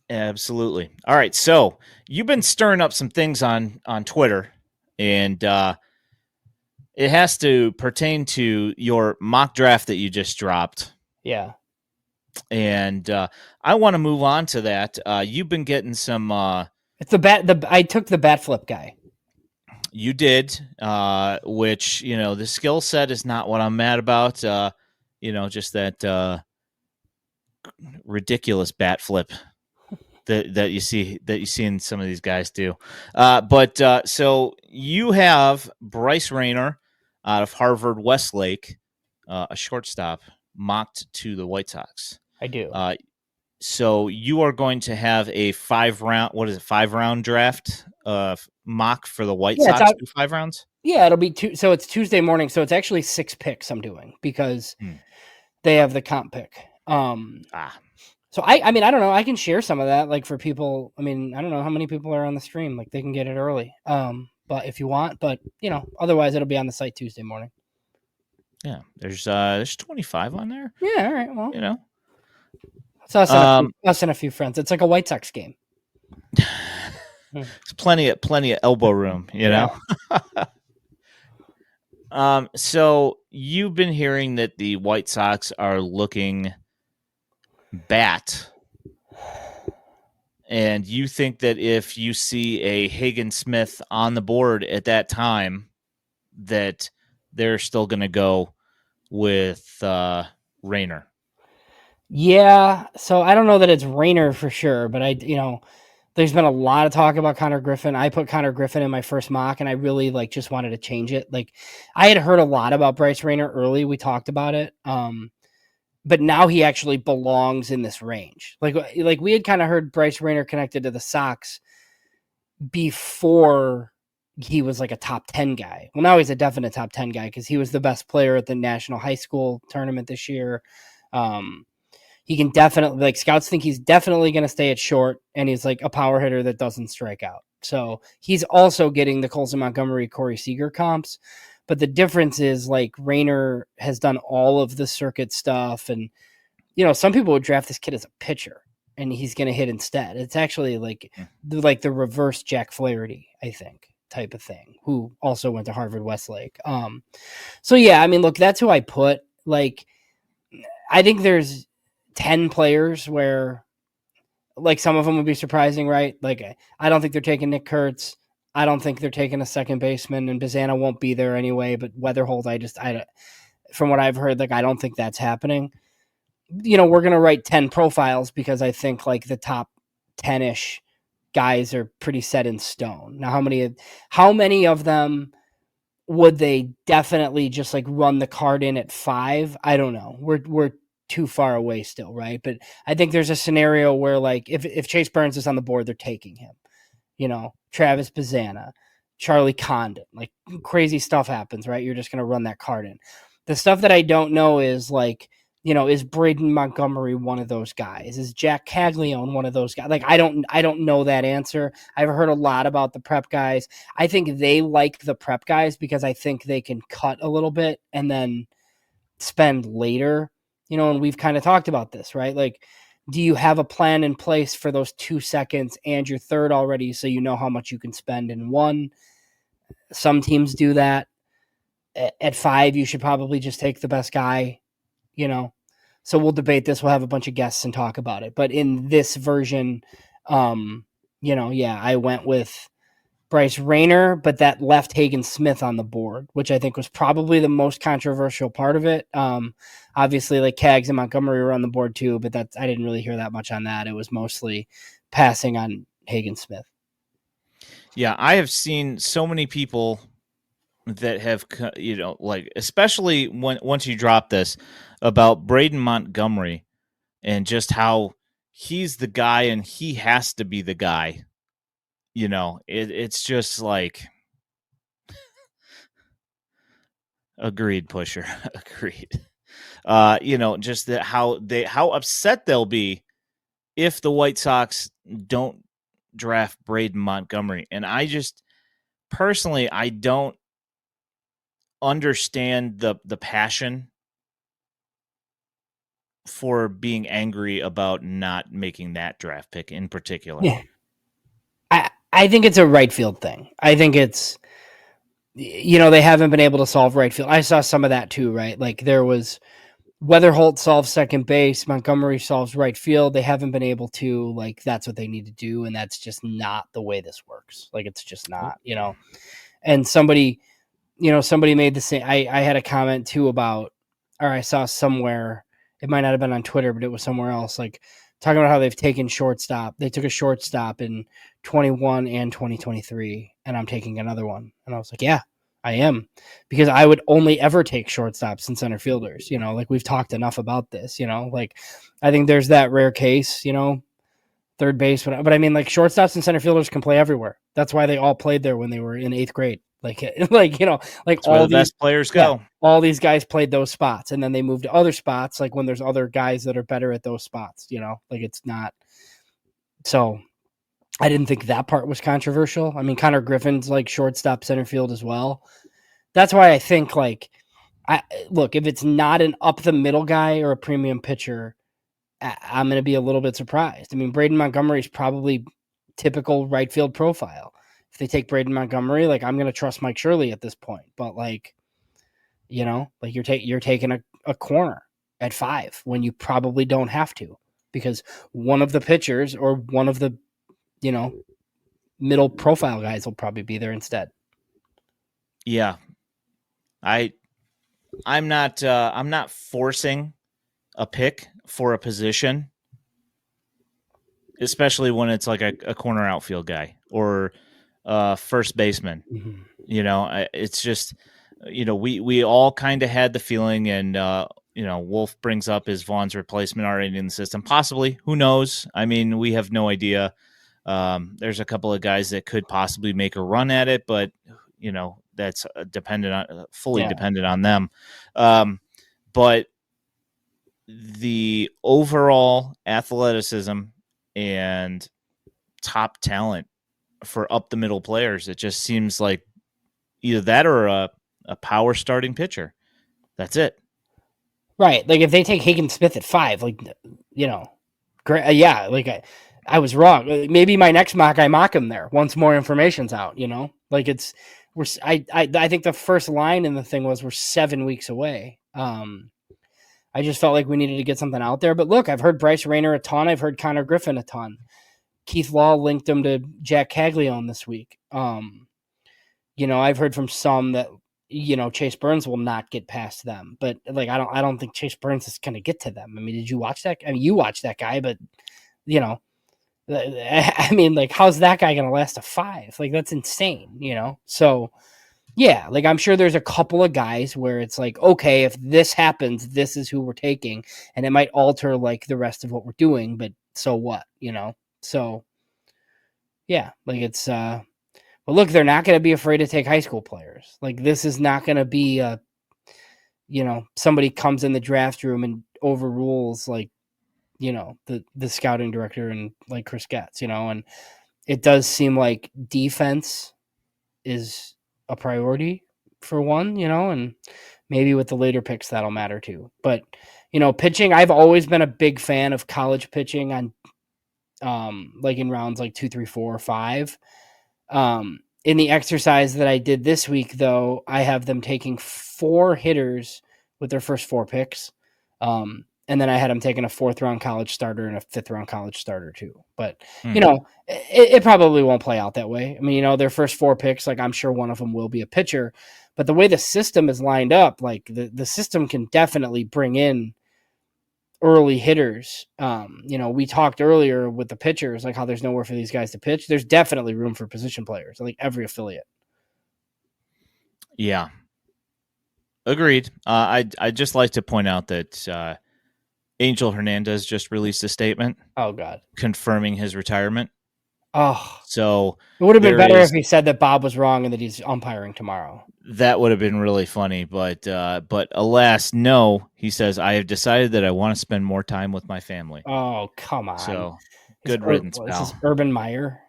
Absolutely. All right, so you've been stirring up some things on Twitter, and it has to pertain to your mock draft that you just dropped. Yeah. And I want to move on to that. You've been getting some... It's I took the bat flip guy. You did, which, the skill set is not what I'm mad about. Just that ridiculous bat flip that you see in some of these guys do. So you have Bryce Rayner out of Harvard Westlake, a shortstop, mocked to the White Sox. I do. So you are going to have a 5-round draft mock for the White Sox? 5 rounds? Yeah, it'll be so it's Tuesday morning, so it's actually 6 picks I'm doing because they have the comp pick. So I mean, I don't know. I can share some of that, like for people. I mean, I don't know how many people are on the stream. Like they can get it early. But if you want, otherwise it'll be on the site Tuesday morning. Yeah, there's 25 on there. Yeah, all right. Well, So us and a few friends. It's like a White Sox game. It's plenty of elbow room, you know. So you've been hearing that the White Sox are looking bat, and you think that if you see a Hagen Smith on the board at that time, that they're still going to go with Rayner. Yeah, so I don't know that it's Rayner for sure, but there's been a lot of talk about Connor Griffin. I put Connor Griffin in my first mock, and I really just wanted to change it. Like, I had heard a lot about Bryce Rayner early. We talked about it. But now he actually belongs in this range. Like we had kind of heard Bryce Rayner connected to the Sox before he was like a top 10 guy. Well, now he's a definite top 10 guy because he was the best player at the National High School tournament this year. He can definitely, scouts think he's definitely going to stay at short, and he's like a power hitter that doesn't strike out. So he's also getting the Colson Montgomery, Corey Seager comps. But the difference is Rayner has done all of the circuit stuff. And, some people would draft this kid as a pitcher and he's going to hit instead. It's actually like the reverse Jack Flaherty, I think, type of thing, who also went to Harvard Westlake. So yeah, I mean, look, that's who I put. I think there's 10 players where some of them would be surprising, right? I don't think they're taking Nick Kurtz. I don't think they're taking a second baseman, and Bazana won't be there anyway, but Weatherholt, from what I've heard, I don't think that's happening. We're going to write 10 profiles because I think the top 10-ish guys are pretty set in stone. Now, how many of them would they definitely just run the card in at 5? I don't know. We're too far away still, right? But I think there's a scenario where if Chase Burns is on the board, they're taking him. Travis Bazana, Charlie Condon, crazy stuff happens, right? You're just going to run that card in. The stuff that I don't know is is Braden Montgomery one of those guys? Is Jack Caglione one of those guys? I don't know that answer. I've heard a lot about the prep guys. I think they like the prep guys because I think they can cut a little bit and then spend later, and we've kind of talked about this, right? Do you have a plan in place for those 2 seconds and your third already so you know how much you can spend in one? Some teams do that. At 5, you should probably just take the best guy, So we'll debate this. We'll have a bunch of guests and talk about it. But in this version, I went with Bryce Rayner, but that left Hagen Smith on the board, which I think was probably the most controversial part of it. Obviously, Cags and Montgomery were on the board too, but I didn't really hear that much on that. It was mostly passing on Hagen Smith. Yeah, I have seen so many people that have, especially once you drop this about Braden Montgomery and just how he's the guy and he has to be the guy. It's just agreed, Pusher. Agreed. Just that how upset they'll be if the White Sox don't draft Braden Montgomery. And I just personally, I don't understand the passion for being angry about not making that draft pick in particular. Yeah. I think it's a right field thing. I think it's, they haven't been able to solve right field. I saw some of that too, right? There was Weatherholt solves second base, Montgomery solves right field. They haven't been able to, that's what they need to do. And that's just not the way this works. It's just not, and somebody made the same. I had a comment too about, or I saw somewhere, it might not have been on Twitter, but it was somewhere else, talking about how they've taken shortstop. They took a shortstop in 21 and 2023, and I'm taking another one. And I was like, yeah, I am, because I would only ever take shortstops and center fielders. We've talked enough about this. I think there's that rare case. Third base, but I mean, shortstops and center fielders can play everywhere. That's why they all played there when they were in 8th grade. That's all the best players go. Yeah, all these guys played those spots, and then they moved to other spots. When there's other guys that are better at those spots, it's not. So I didn't think that part was controversial. I mean, Connor Griffin's shortstop, center field as well. That's why I think if it's not an up the middle guy or a premium pitcher, I'm going to be a little bit surprised. I mean, Braden Montgomery is probably typical right field profile. If they take Braden Montgomery, like, I'm going to trust Mike Shirley at this point. But, like, you know, like you're taking a corner at 5 when you probably don't have to, because one of the pitchers or one of the, you know, middle profile guys will probably be there instead. Yeah. I'm not forcing a pick for a position, especially when it's like a corner outfield guy or first baseman. Mm-hmm. You know, it's just, you know, we all kind of had the feeling, and you know, Wolf brings up is Vaughn's replacement already in the system? Possibly. Who knows? I mean, we have no idea. There's a couple of guys that could possibly make a run at it, but, you know, that's fully dependent on them. But the overall athleticism and top talent for up the middle players, it just seems like either that or a power starting pitcher. That's it. Right. Like if they take Higgins Smith at 5, like, you know, great. Yeah. Like I was wrong. Maybe my next mock, I mock him there once more information's out, you know, like I think the first line in the thing was we're 7 weeks away. I just felt like we needed to get something out there, but look, I've heard Bryce Rayner a ton. I've heard Connor Griffin a ton. Keith Law linked him to Jack Caglione this week. You know, I've heard from some that, you know, Chase Burns will not get past them, but like, I don't think Chase Burns is going to get to them. I mean, did you watch that? I mean, you watched that guy, but you know, I mean, like, how's that guy going to last a 5? Like, that's insane, you know? So yeah, like I'm sure there's a couple of guys where it's like, okay, if this happens, this is who we're taking, and it might alter like the rest of what we're doing, but so what, you know? So yeah, like it's but look, they're not going to be afraid to take high school players. Like this is not going to be a, you know, somebody comes in the draft room and overrules like, you know, the scouting director and like Chris Getz, you know, and it does seem like defense is a priority for one, you know, and maybe with the later picks that'll matter too. But, you know, pitching, I've always been a big fan of college pitching on like in rounds like 2, 3, 4, 5. In the exercise that I did this week, though, I have them taking 4 hitters with their first 4 picks. And then I had them taking a 4th round college starter and a 5th round college starter too. But, you know, it probably won't play out that way. I mean, you know, their first 4 picks, like I'm sure one of them will be a pitcher, but the way the system is lined up, like the system can definitely bring in early hitters. You know, we talked earlier with the pitchers, like how there's nowhere for these guys to pitch. There's definitely room for position players, like every affiliate. Yeah. Agreed. I'd just like to point out that Angel Hernandez just released a statement. Oh God. Confirming his retirement. Oh, so it would have been better if he said that Bob was wrong and that he's umpiring tomorrow. That would have been really funny, but alas, no. He says, I have decided that I want to spend more time with my family. Oh, come on. So good riddance, pal. This is Urban Meyer.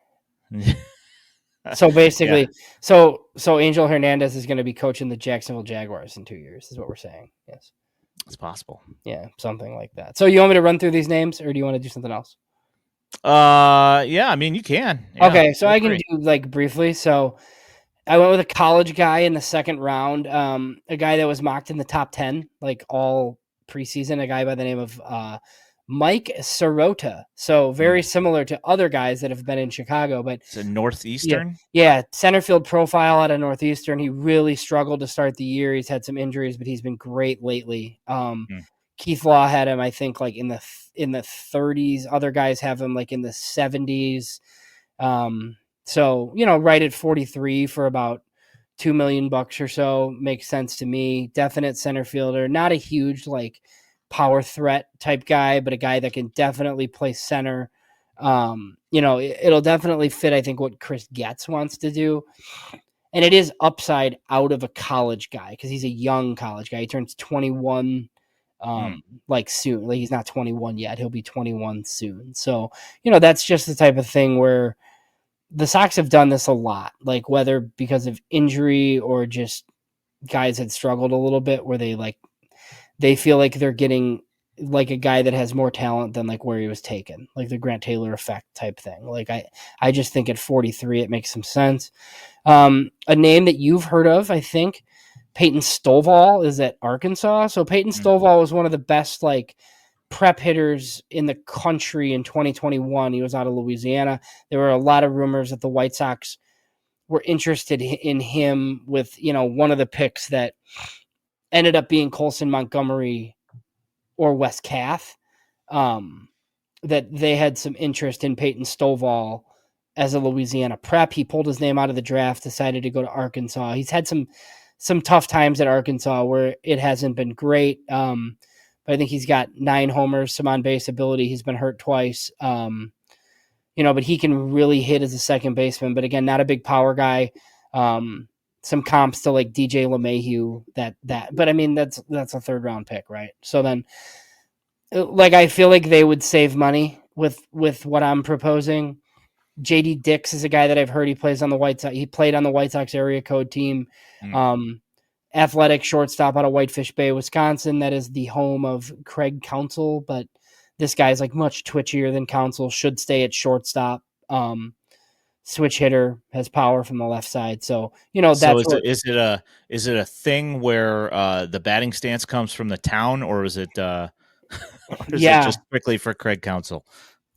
So basically, so Angel Hernandez is going to be coaching the Jacksonville Jaguars in 2 years, is what we're saying. Yes. It's possible. Yeah, something like that. So you want me to run through these names, or do you want to do something else? Yeah, I mean, you can. Yeah, okay, so I can do like briefly. So I went with a college guy in the 2nd round, a guy that was mocked in the top 10, like all preseason, a guy by the name of Mike Sirota. So very similar to other guys that have been in Chicago, but it's a Northeastern. Yeah, center field profile out of Northeastern. He really struggled to start the year. He's had some injuries, but he's been great lately. Keith Law had him, I think, like in the 30s. Other guys have him like in the 70s. So, you know, right at 43 for about $2 million or so makes sense to me. Definite center fielder, not a huge like power threat type guy, but a guy that can definitely play center. You know, it'll definitely fit, I think, what Chris Getz wants to do. And it is upside out of a college guy because he's a young college guy. He turns 21 like soon. Like he's not 21 yet. He'll be 21 soon. So, you know, that's just the type of thing where the Sox have done this a lot, like whether because of injury or just guys had struggled a little bit where they feel like they're getting like a guy that has more talent than like where he was taken, like the Grant Taylor effect type thing. Like I just think at 43 it makes some sense. A name that you've heard of, I think, Peyton Stovall is at Arkansas. So Peyton Stovall was one of the best like prep hitters in the country in 2021. He was out of Louisiana. There were a lot of rumors that the White Sox were interested in him with, one of the picks that ended up being Colson Montgomery or Wes Kath, that they had some interest in Peyton Stovall as a Louisiana prep. He pulled his name out of the draft, decided to go to Arkansas. He's had some tough times at Arkansas where it hasn't been great. But I think he's got 9 homers, some on base ability. He's been hurt twice. But he can really hit as a second baseman. But again, not a big power guy. Some comps to like DJ LeMahieu, but I mean, that's a 3rd round pick, right? So then, like, I feel like they would save money with what I'm proposing. JD Dix is a guy that I've heard he plays on the White Sox. He played on the White Sox area code team. Athletic shortstop out of Whitefish Bay, Wisconsin. That is the home of Craig Counsell, but this guy's like much twitchier than Counsell, should stay at shortstop. Switch hitter, has power from the left side. So, is it a thing where the batting stance comes from the town, or is it it just strictly for Craig Counsell?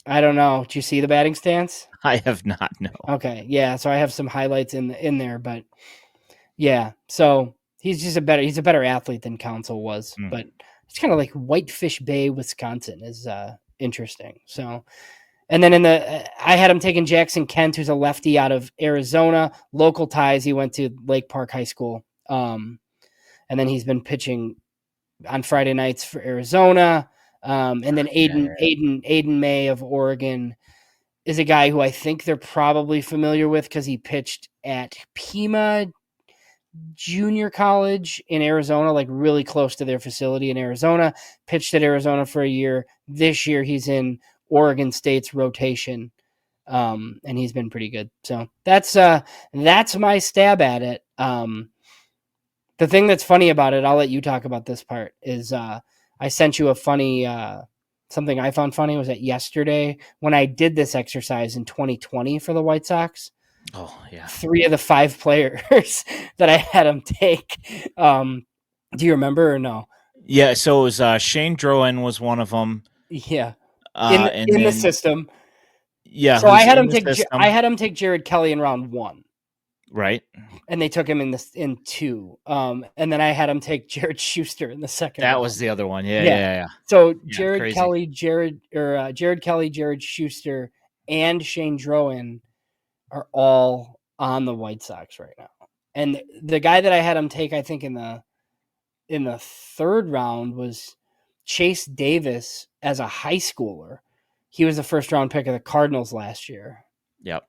I don't know. Did you see the batting stance? I have not, no. Okay. Yeah. So I have some highlights in there, but yeah. So he's a better athlete than Counsell was, but it's kind of like Whitefish Bay, Wisconsin is interesting. So, and then I had him taking Jackson Kent, who's a lefty out of Arizona, local ties. He went to Lake Park High School. And then he's been pitching on Friday nights for Arizona. And then Aiden May of Oregon is a guy who I think they're probably familiar with because he pitched at Pima Junior College in Arizona, like really close to their facility in Arizona, pitched at Arizona for a year. This year he's in Oregon State's rotation, and he's been pretty good. So that's my stab at it. The thing that's funny about it, I'll let you talk about this part, is I sent you a funny something I found funny was that yesterday when I did this exercise in 2020 for the White Sox. Oh yeah, 3 of the 5 players that I had them take. Do you remember or no? Yeah, so it was Shane Droen was one of them. Yeah. In the system. Yeah. So I had him take Jared Kelly in round 1. Right. And they took him in 2. And then I had him take Jared Schuster in the second round. That was the other one. Yeah. So Jared Kelly, Jared Kelly, Jared Schuster, and Shane Droen are all on the White Sox right now. And the guy that I had him take, I think in the 3rd round was Chase Davis as a high schooler. He was the 1st round pick of the Cardinals last year. Yep.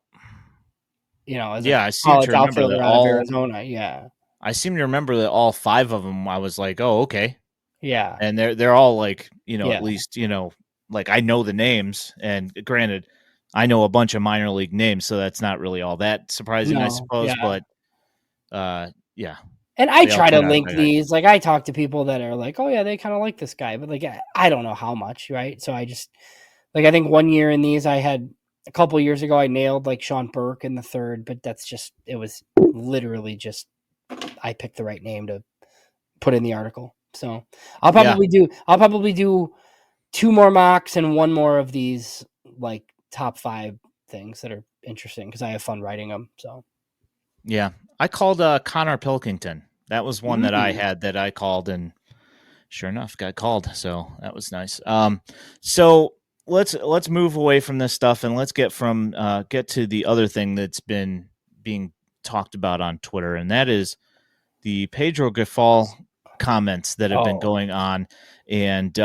I seem to remember that all Arizona. Yeah. I seem to remember that all 5 of them. I was like, oh, okay. Yeah. And they're all like, at least, like I know the names, and granted, I know a bunch of minor league names, so that's not really all that surprising, I suppose. Yeah. But yeah. And I try to link these. Like I talk to people that are like, oh yeah, they kind of like this guy, but like I don't know how much, right? So I just like I think one year in these I had a couple years ago I nailed like Sean Burke in the 3rd, but it was literally just I picked the right name to put in the article. So I'll probably do 2 more mocks and 1 more of these like top 5 things that are interesting because I have fun writing them. So yeah, I called Connor Pilkington. That was one that I had that I called, and sure enough, got called. So that was nice. So let's move away from this stuff and let's get to the other thing that's been being talked about on Twitter, and that is the Pedro Grifol comments that have been going on, and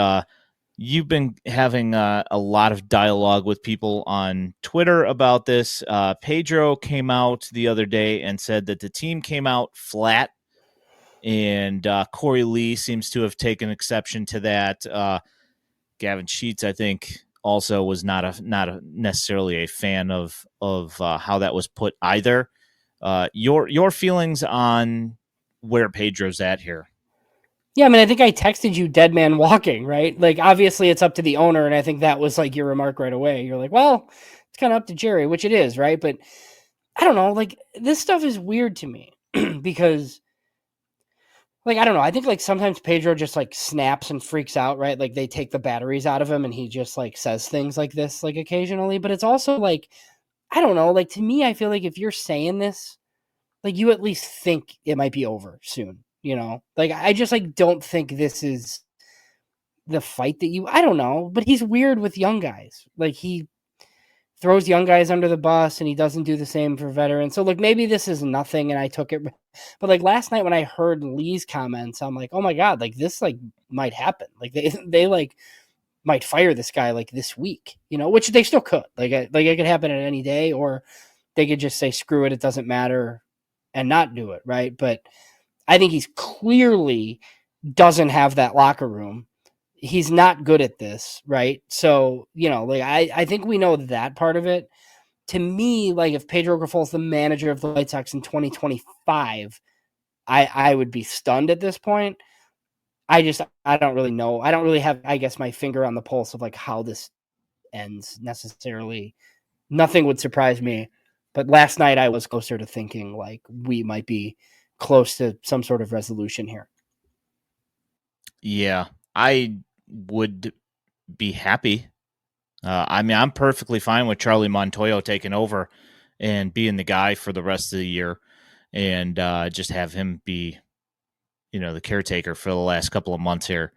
you've been having a lot of dialogue with people on Twitter about this. Pedro came out the other day and said that the team came out flat, and Corey Lee seems to have taken exception to that. Gavin Sheets, I think, also was not necessarily a fan of how that was put either. Your feelings on where Pedro's at here? Yeah, I mean, I think I texted you dead man walking, right? Like, obviously it's up to the owner, and I think that was like your remark right away. You're like, well, it's kind of up to Jerry, which it is, right? But I don't know, like, this stuff is weird to me because, like, I don't know. I think, like, sometimes Pedro just, like, snaps and freaks out, right? Like, they take the batteries out of him and he just, like, says things like this, like, occasionally. But it's also, like, I don't know. Like, to me, I feel like if you're saying this, like, you at least think it might be over soon, you know? Like, I just, like, don't think this is the fight that I don't know. But he's weird with young guys. Like, he throws young guys under the bus and he doesn't do the same for veterans. So, like, maybe this is nothing and I took it. But, like, last night when I heard Lee's comments, I'm like, oh my God, like, this, like, might happen. Like, they like, might fire this guy, like, this week, you know, which they still could. Like, it could happen at any day, or they could just say, screw it, it doesn't matter, and not do it, right? But I think he's clearly doesn't have that locker room. He's not good at this, right? So, you know, like, I think we know that part of it. To me, like, if Pedro Grifol is the manager of the White Sox in 2025, I would be stunned at this point. I don't really know. I don't really have, I guess, my finger on the pulse of, like, how this ends necessarily. Nothing would surprise me. But last night I was closer to thinking, like, we might be close to some sort of resolution here. Yeah, I would be happy. I mean, I'm perfectly fine with Charlie Montoyo taking over and being the guy for the rest of the year, and just have him be, you know, the caretaker for the last couple of months here.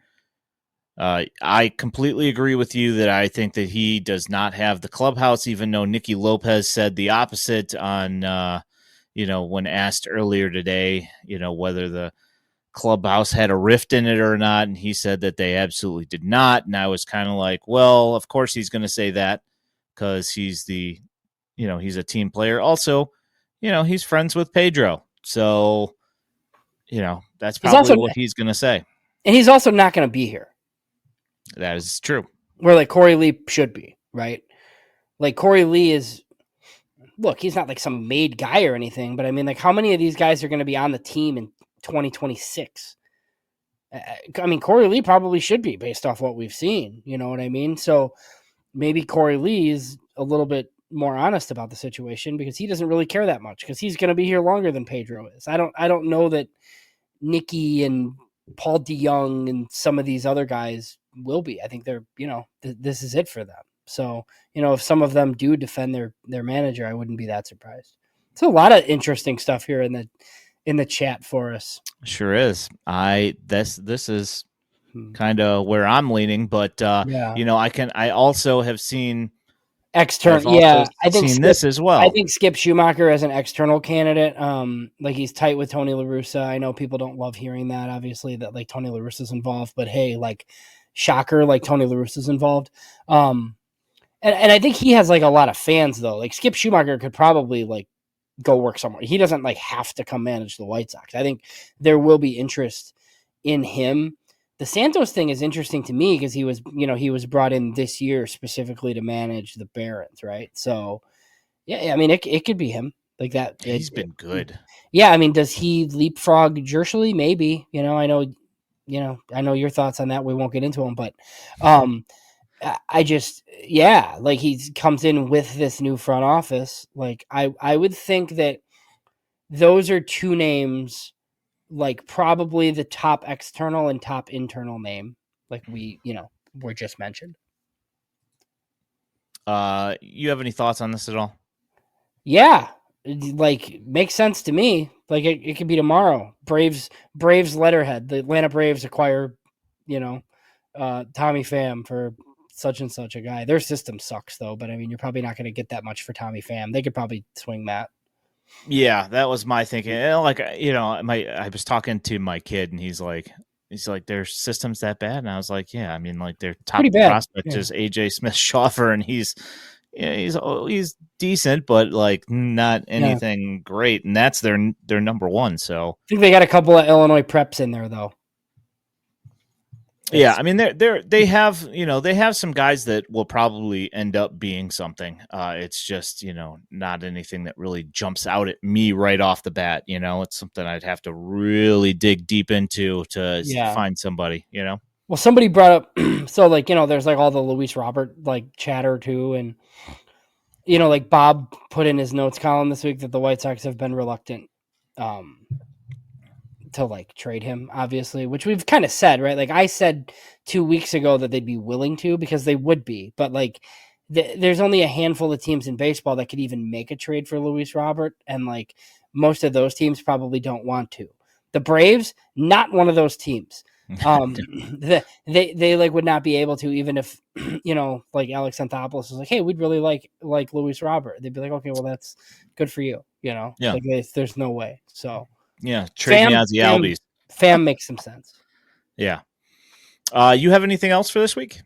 I completely agree with you that I think that he does not have the clubhouse, even though Nicky Lopez said the opposite on, you know, when asked earlier today, you know, whether the clubhouse had a rift in it or not, and he said that they absolutely did not. And I was kind of like, well, of course he's going to say that because he's the, you know, he's a team player. Also, you know, he's friends with Pedro, so, you know, that's probably what he's going to say. And he's also not going to be here. That is true. Where, like, Corey Lee should be, right? Like, Corey Lee is, look, he's not like some made guy or anything, but I mean, like, how many of these guys are going to be on the team in 2026? I mean, Corey Lee probably should be based off what we've seen. You know what I mean? So maybe Corey Lee is a little bit more honest about the situation because he doesn't really care that much because he's going to be here longer than Pedro is. I don't know that Nicky and Paul DeYoung and some of these other guys will be. I think they're, you know, this is it for them. So, you know, if some of them do defend their manager, I wouldn't be that surprised. It's a lot of interesting stuff here in the chat for us. Sure is. This is kind of where I'm leaning, but you know, I also have seen external. Yeah, I think Skip, this as well. I think Skip Schumacher as an external candidate. Like, he's tight with Tony La Russa. I know people don't love hearing that, obviously, that, like, Tony La Russa's involved, but hey, like, shocker, like, Tony La Russa's involved. And I think he has, like, a lot of fans though. Like, Skip Schumacher could probably, like, go work somewhere. He doesn't, like, have to come manage the White Sox. I think there will be interest in him. The Santos thing is interesting to me because he was brought in this year specifically to manage the Barons, right? So, yeah, I mean, it could be him like that. He's been good. Yeah, I mean, does he leapfrog Jershely? Maybe. You know, I know your thoughts on that. We won't get into them, but I just, yeah, like, he comes in with this new front office. Like, I would think that those are two names, like, probably the top external and top internal name, like were just mentioned. You have any thoughts on this at all? Yeah, like, makes sense to me. Like, it could be tomorrow. Braves letterhead. The Atlanta Braves acquire, Tommy Pham for such and such a guy. Their system sucks though, but I mean, you're probably not going to get that much for Tommy Pham. They could probably swing that. Yeah, that was my thinking. Like, I was talking to my kid, and he's like, their system's that bad, and I was like, yeah, I mean, like, their top prospect is AJ Smith-Shawver, and he's decent, but, like, not anything great, and that's their number one. So I think they got a couple of Illinois preps in there though. Yeah, I mean they have some guys that will probably end up being something. It's just not anything that really jumps out at me right off the bat. It's something I'd have to really dig deep into to find somebody. Well, somebody brought up so there's all the Luis Robert chatter too, and Bob put in his notes column this week that the White Sox have been reluctant to trade him, obviously, which we've kind of said, right? I said 2 weeks ago that they'd be willing to because they would be, but there's only a handful of teams in baseball that could even make a trade for Luis Robert, and most of those teams probably don't want to. The Braves, not one of those teams. They would not be able to, even if Alex Anthopoulos was hey, we'd really like Luis Robert. They'd be okay, well, that's good for you. Yeah. There's no way. So trade me as the Albies. Fam makes some sense. Yeah. You have anything else for this week?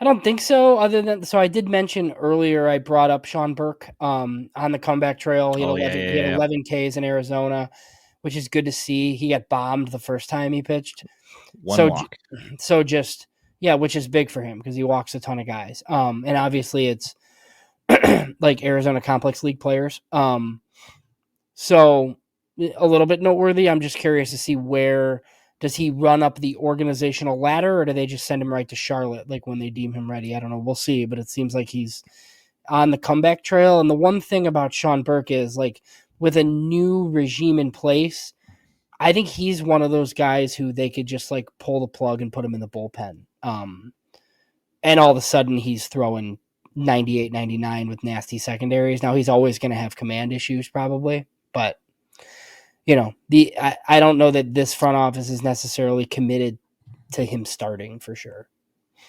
I don't think so. Other than I did mention earlier, I brought up Sean Burke on the comeback trail. He had 11 Ks in Arizona, which is good to see. He got bombed the first time he pitched. One walk. Which is big for him because he walks a ton of guys. And obviously it's Arizona Complex League players. So a little bit noteworthy. I'm just curious to see where does he run up the organizational ladder, or do they just send him right to Charlotte when they deem him ready? I don't know. We'll see, but it seems like he's on the comeback trail. And the one thing about Sean Burke is with a new regime in place, I think he's one of those guys who they could just pull the plug and put him in the bullpen. And all of a sudden he's throwing 98, 99 with nasty secondaries. Now he's always going to have command issues probably, but I don't know that this front office is necessarily committed to him starting for sure.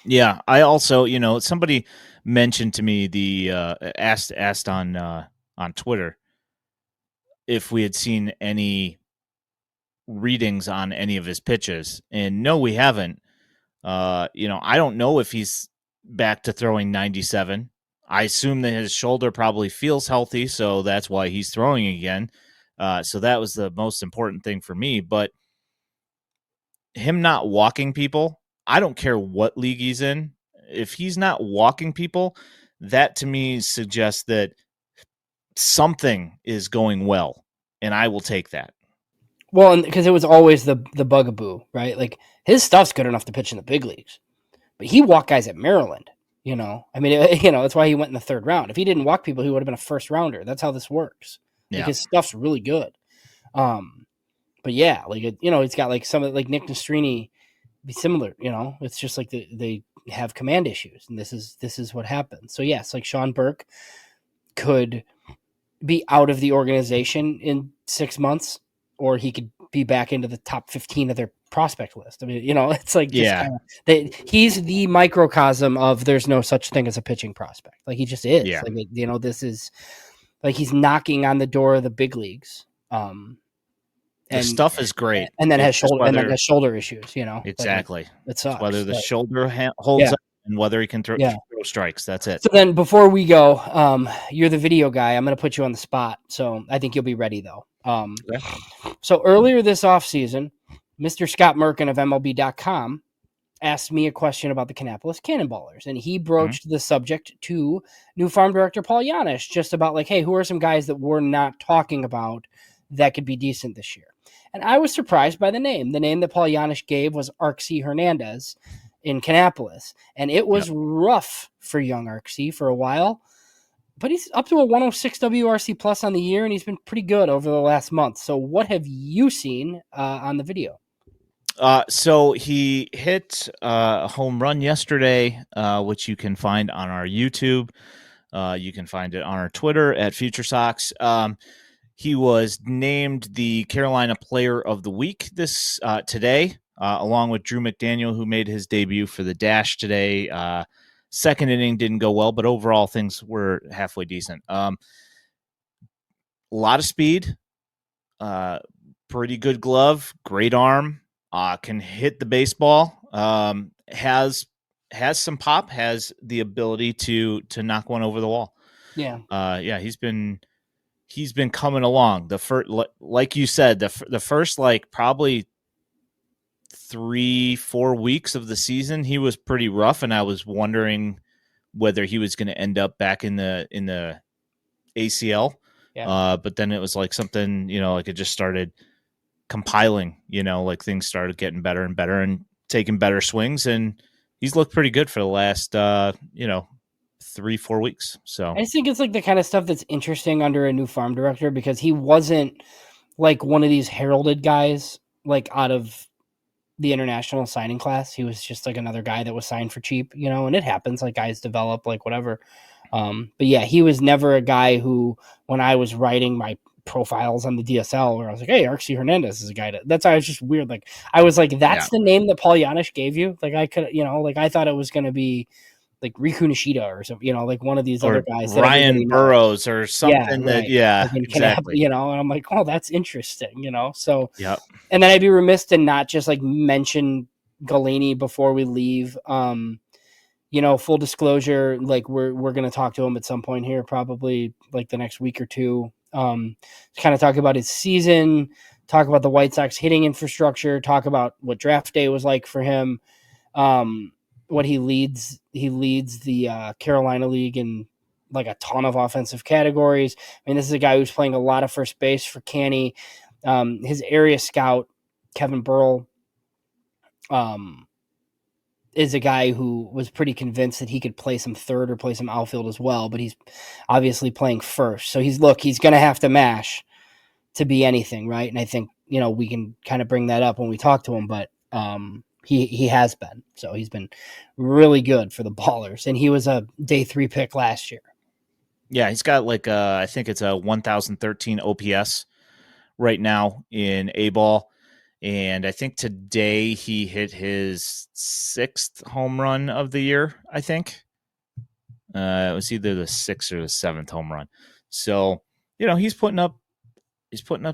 Yeah. I also, somebody mentioned to me asked on Twitter if we had seen any readings on any of his pitches, and no, we haven't. I don't know if he's back to throwing 97. I assume that his shoulder probably feels healthy, so that's why he's throwing again. So that was the most important thing for me. But him not walking people, I don't care what league he's in. If he's not walking people, that to me suggests that something is going well, and I will take that. Well, because it was always the bugaboo, right? His stuff's good enough to pitch in the big leagues, but he walked guys at Maryland. I mean, that's why he went in the third round. If he didn't walk people, he would have been a first rounder. That's how this works. His stuff's really good. But yeah, it's got some of Nick Nastrini be similar. It's just they have command issues, and this is what happens. So yes, Sean Burke could be out of the organization in 6 months, or he could be back into the top 15 of their prospect list. I mean, it's he's the microcosm of there's no such thing as a pitching prospect. He just is. Yeah. This is he's knocking on the door of the big leagues. The stuff is great, and then has shoulder issues. Exactly. It sucks. It's whether the shoulder holds up and whether he can throw strikes. That's it. So then, before we go, you're the video guy. I'm going to put you on the spot, so I think you'll be ready though. So earlier this offseason, Mr. Scott Merkin of MLB.com asked me a question about the Kannapolis Cannonballers, and he broached the subject to new farm director Paul Janisch, just about hey, who are some guys that we're not talking about that could be decent this year? And I was surprised by the name. The name that Paul Janisch gave was Arksy Hernandez in Kannapolis, and it was rough for young Arksy for a while, but he's up to a 106 WRC plus on the year, and he's been pretty good over the last month. So what have you seen on the video? So he hit a home run yesterday, which you can find on our YouTube. You can find it on our Twitter at FutureSox. He was named the Carolina Player of the Week today, along with Drew McDaniel, who made his debut for the Dash today. Second inning didn't go well, but overall things were halfway decent. A lot of speed, pretty good glove, great arm, can hit the baseball, has some pop, has the ability to knock one over the wall. Yeah. He's been coming along. The first, like you said, the first probably 3-4 weeks of the season, he was pretty rough, and I was wondering whether he was going to end up back in the ACL. Yeah. But then it was like something, like it just started compiling, like things started getting better and better and taking better swings, and he's looked pretty good for the last 3-4 weeks. So I just think it's like the kind of stuff that's interesting under a new farm director, because he wasn't like one of these heralded guys like out of the international signing class. He was just like another guy that was signed for cheap, and it happens, like guys develop, like whatever. But yeah, he was never a guy who, when I was writing my profiles on the DSL, where I was like, hey, Adisyn Hernandez is a guy that's why I was just weird. Like I was like, that's the name that Paul Janisch gave you. Like I could, like I thought it was going to be like Riku Nishida or something, like one of these other guys, Ryan Burroughs or something. Exactly. And I'm like, oh, that's interesting, so yeah. And then I'd be remiss to not just like mention Galeni before we leave. Full disclosure, like we're going to talk to him at some point here, probably like the next week or two, to kind of talk about his season, talk about the White Sox hitting infrastructure, talk about what draft day was like for him. What he leads the Carolina League in like a ton of offensive categories. I mean, this is a guy who's playing a lot of first base for Canny. His area scout, Kevin Burrell, is a guy who was pretty convinced that he could play some third or play some outfield as well, but he's obviously playing first. So he's going to have to mash to be anything, right? And I think, we can kind of bring that up when we talk to him, but he has been. So he's been really good for the Ballers, and he was a day 3 pick last year. Yeah, he's got like I think it's a 1,013 OPS right now in A-ball. And I think today he hit his 6th home run of the year, I think. It was either the 6th or the 7th home run. So, he's putting up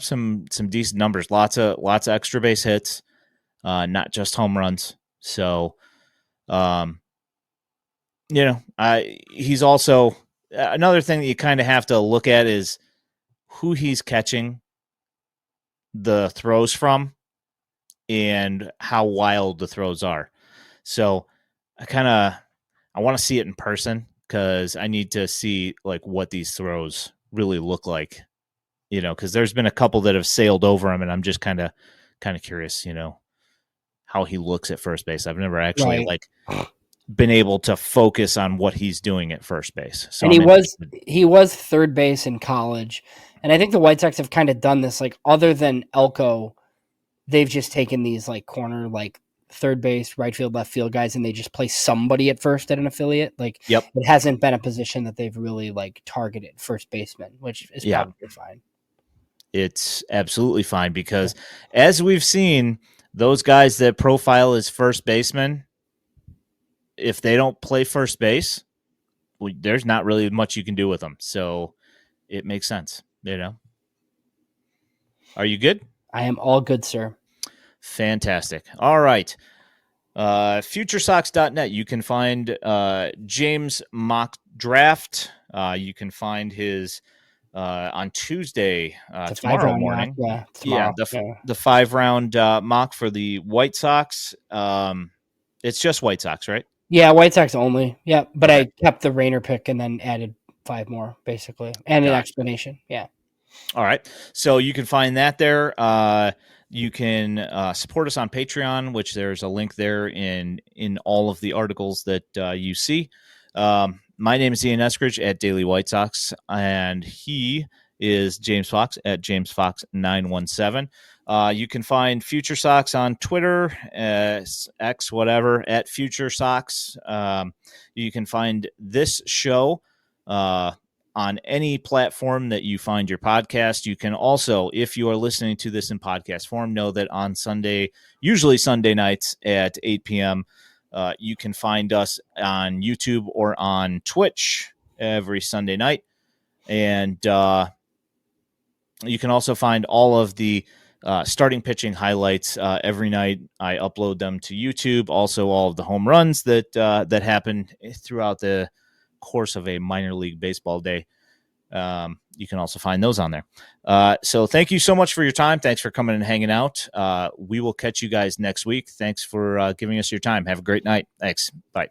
some decent numbers. Lots of extra base hits, not just home runs. So, he's also another thing that you kind of have to look at is who he's catching the throws from and how wild the throws are. So I want to see it in person, because I need to see like what these throws really look like, because there's been a couple that have sailed over him, and I'm just kind of curious, how he looks at first base. I've never actually been able to focus on what he's doing at first base. So and he was third base in college. And I think the White Sox have kind of done this, like other than Elko, they've just taken these like corner, like third base, right field, left field guys, and they just play somebody at first at an affiliate. Like, yep. It hasn't been a position that they've really like targeted first baseman, which is probably fine. It's absolutely fine, because as we've seen, those guys that profile as first baseman, if they don't play first base, there's not really much you can do with them. So it makes sense, Are you good? I am all good, sir. Fantastic. All right. FutureSox.net. You can find James' mock draft. You can find his on Tuesday, tomorrow morning. Mock, tomorrow. The 5-round mock for the White Sox. It's just White Sox, right? Yeah, White Sox only. Yeah, but okay. I kept the Rainer pick and then added 5 more, basically, and an explanation. Yeah. All right. So you can find that there. You can support us on Patreon, which there's a link there in all of the articles that you see. My name is Ian Eskridge at Daily White Sox, and he is James Fox at JamesFox917. You can find FutureSox on Twitter, X, whatever, at FutureSox. You can find this show on any platform that you find your podcast. You can also, if you are listening to this in podcast form, know that on Sunday, usually Sunday nights at 8 p.m., you can find us on YouTube or on Twitch every Sunday night. And you can also find all of the starting pitching highlights every night. I upload them to YouTube. Also, all of the home runs that happen throughout the course of a minor league baseball day. You can also find those on there. So thank you so much for your time. Thanks for coming and hanging out. We will catch you guys next week. Thanks for giving us your time. Have a great night. Thanks. Bye.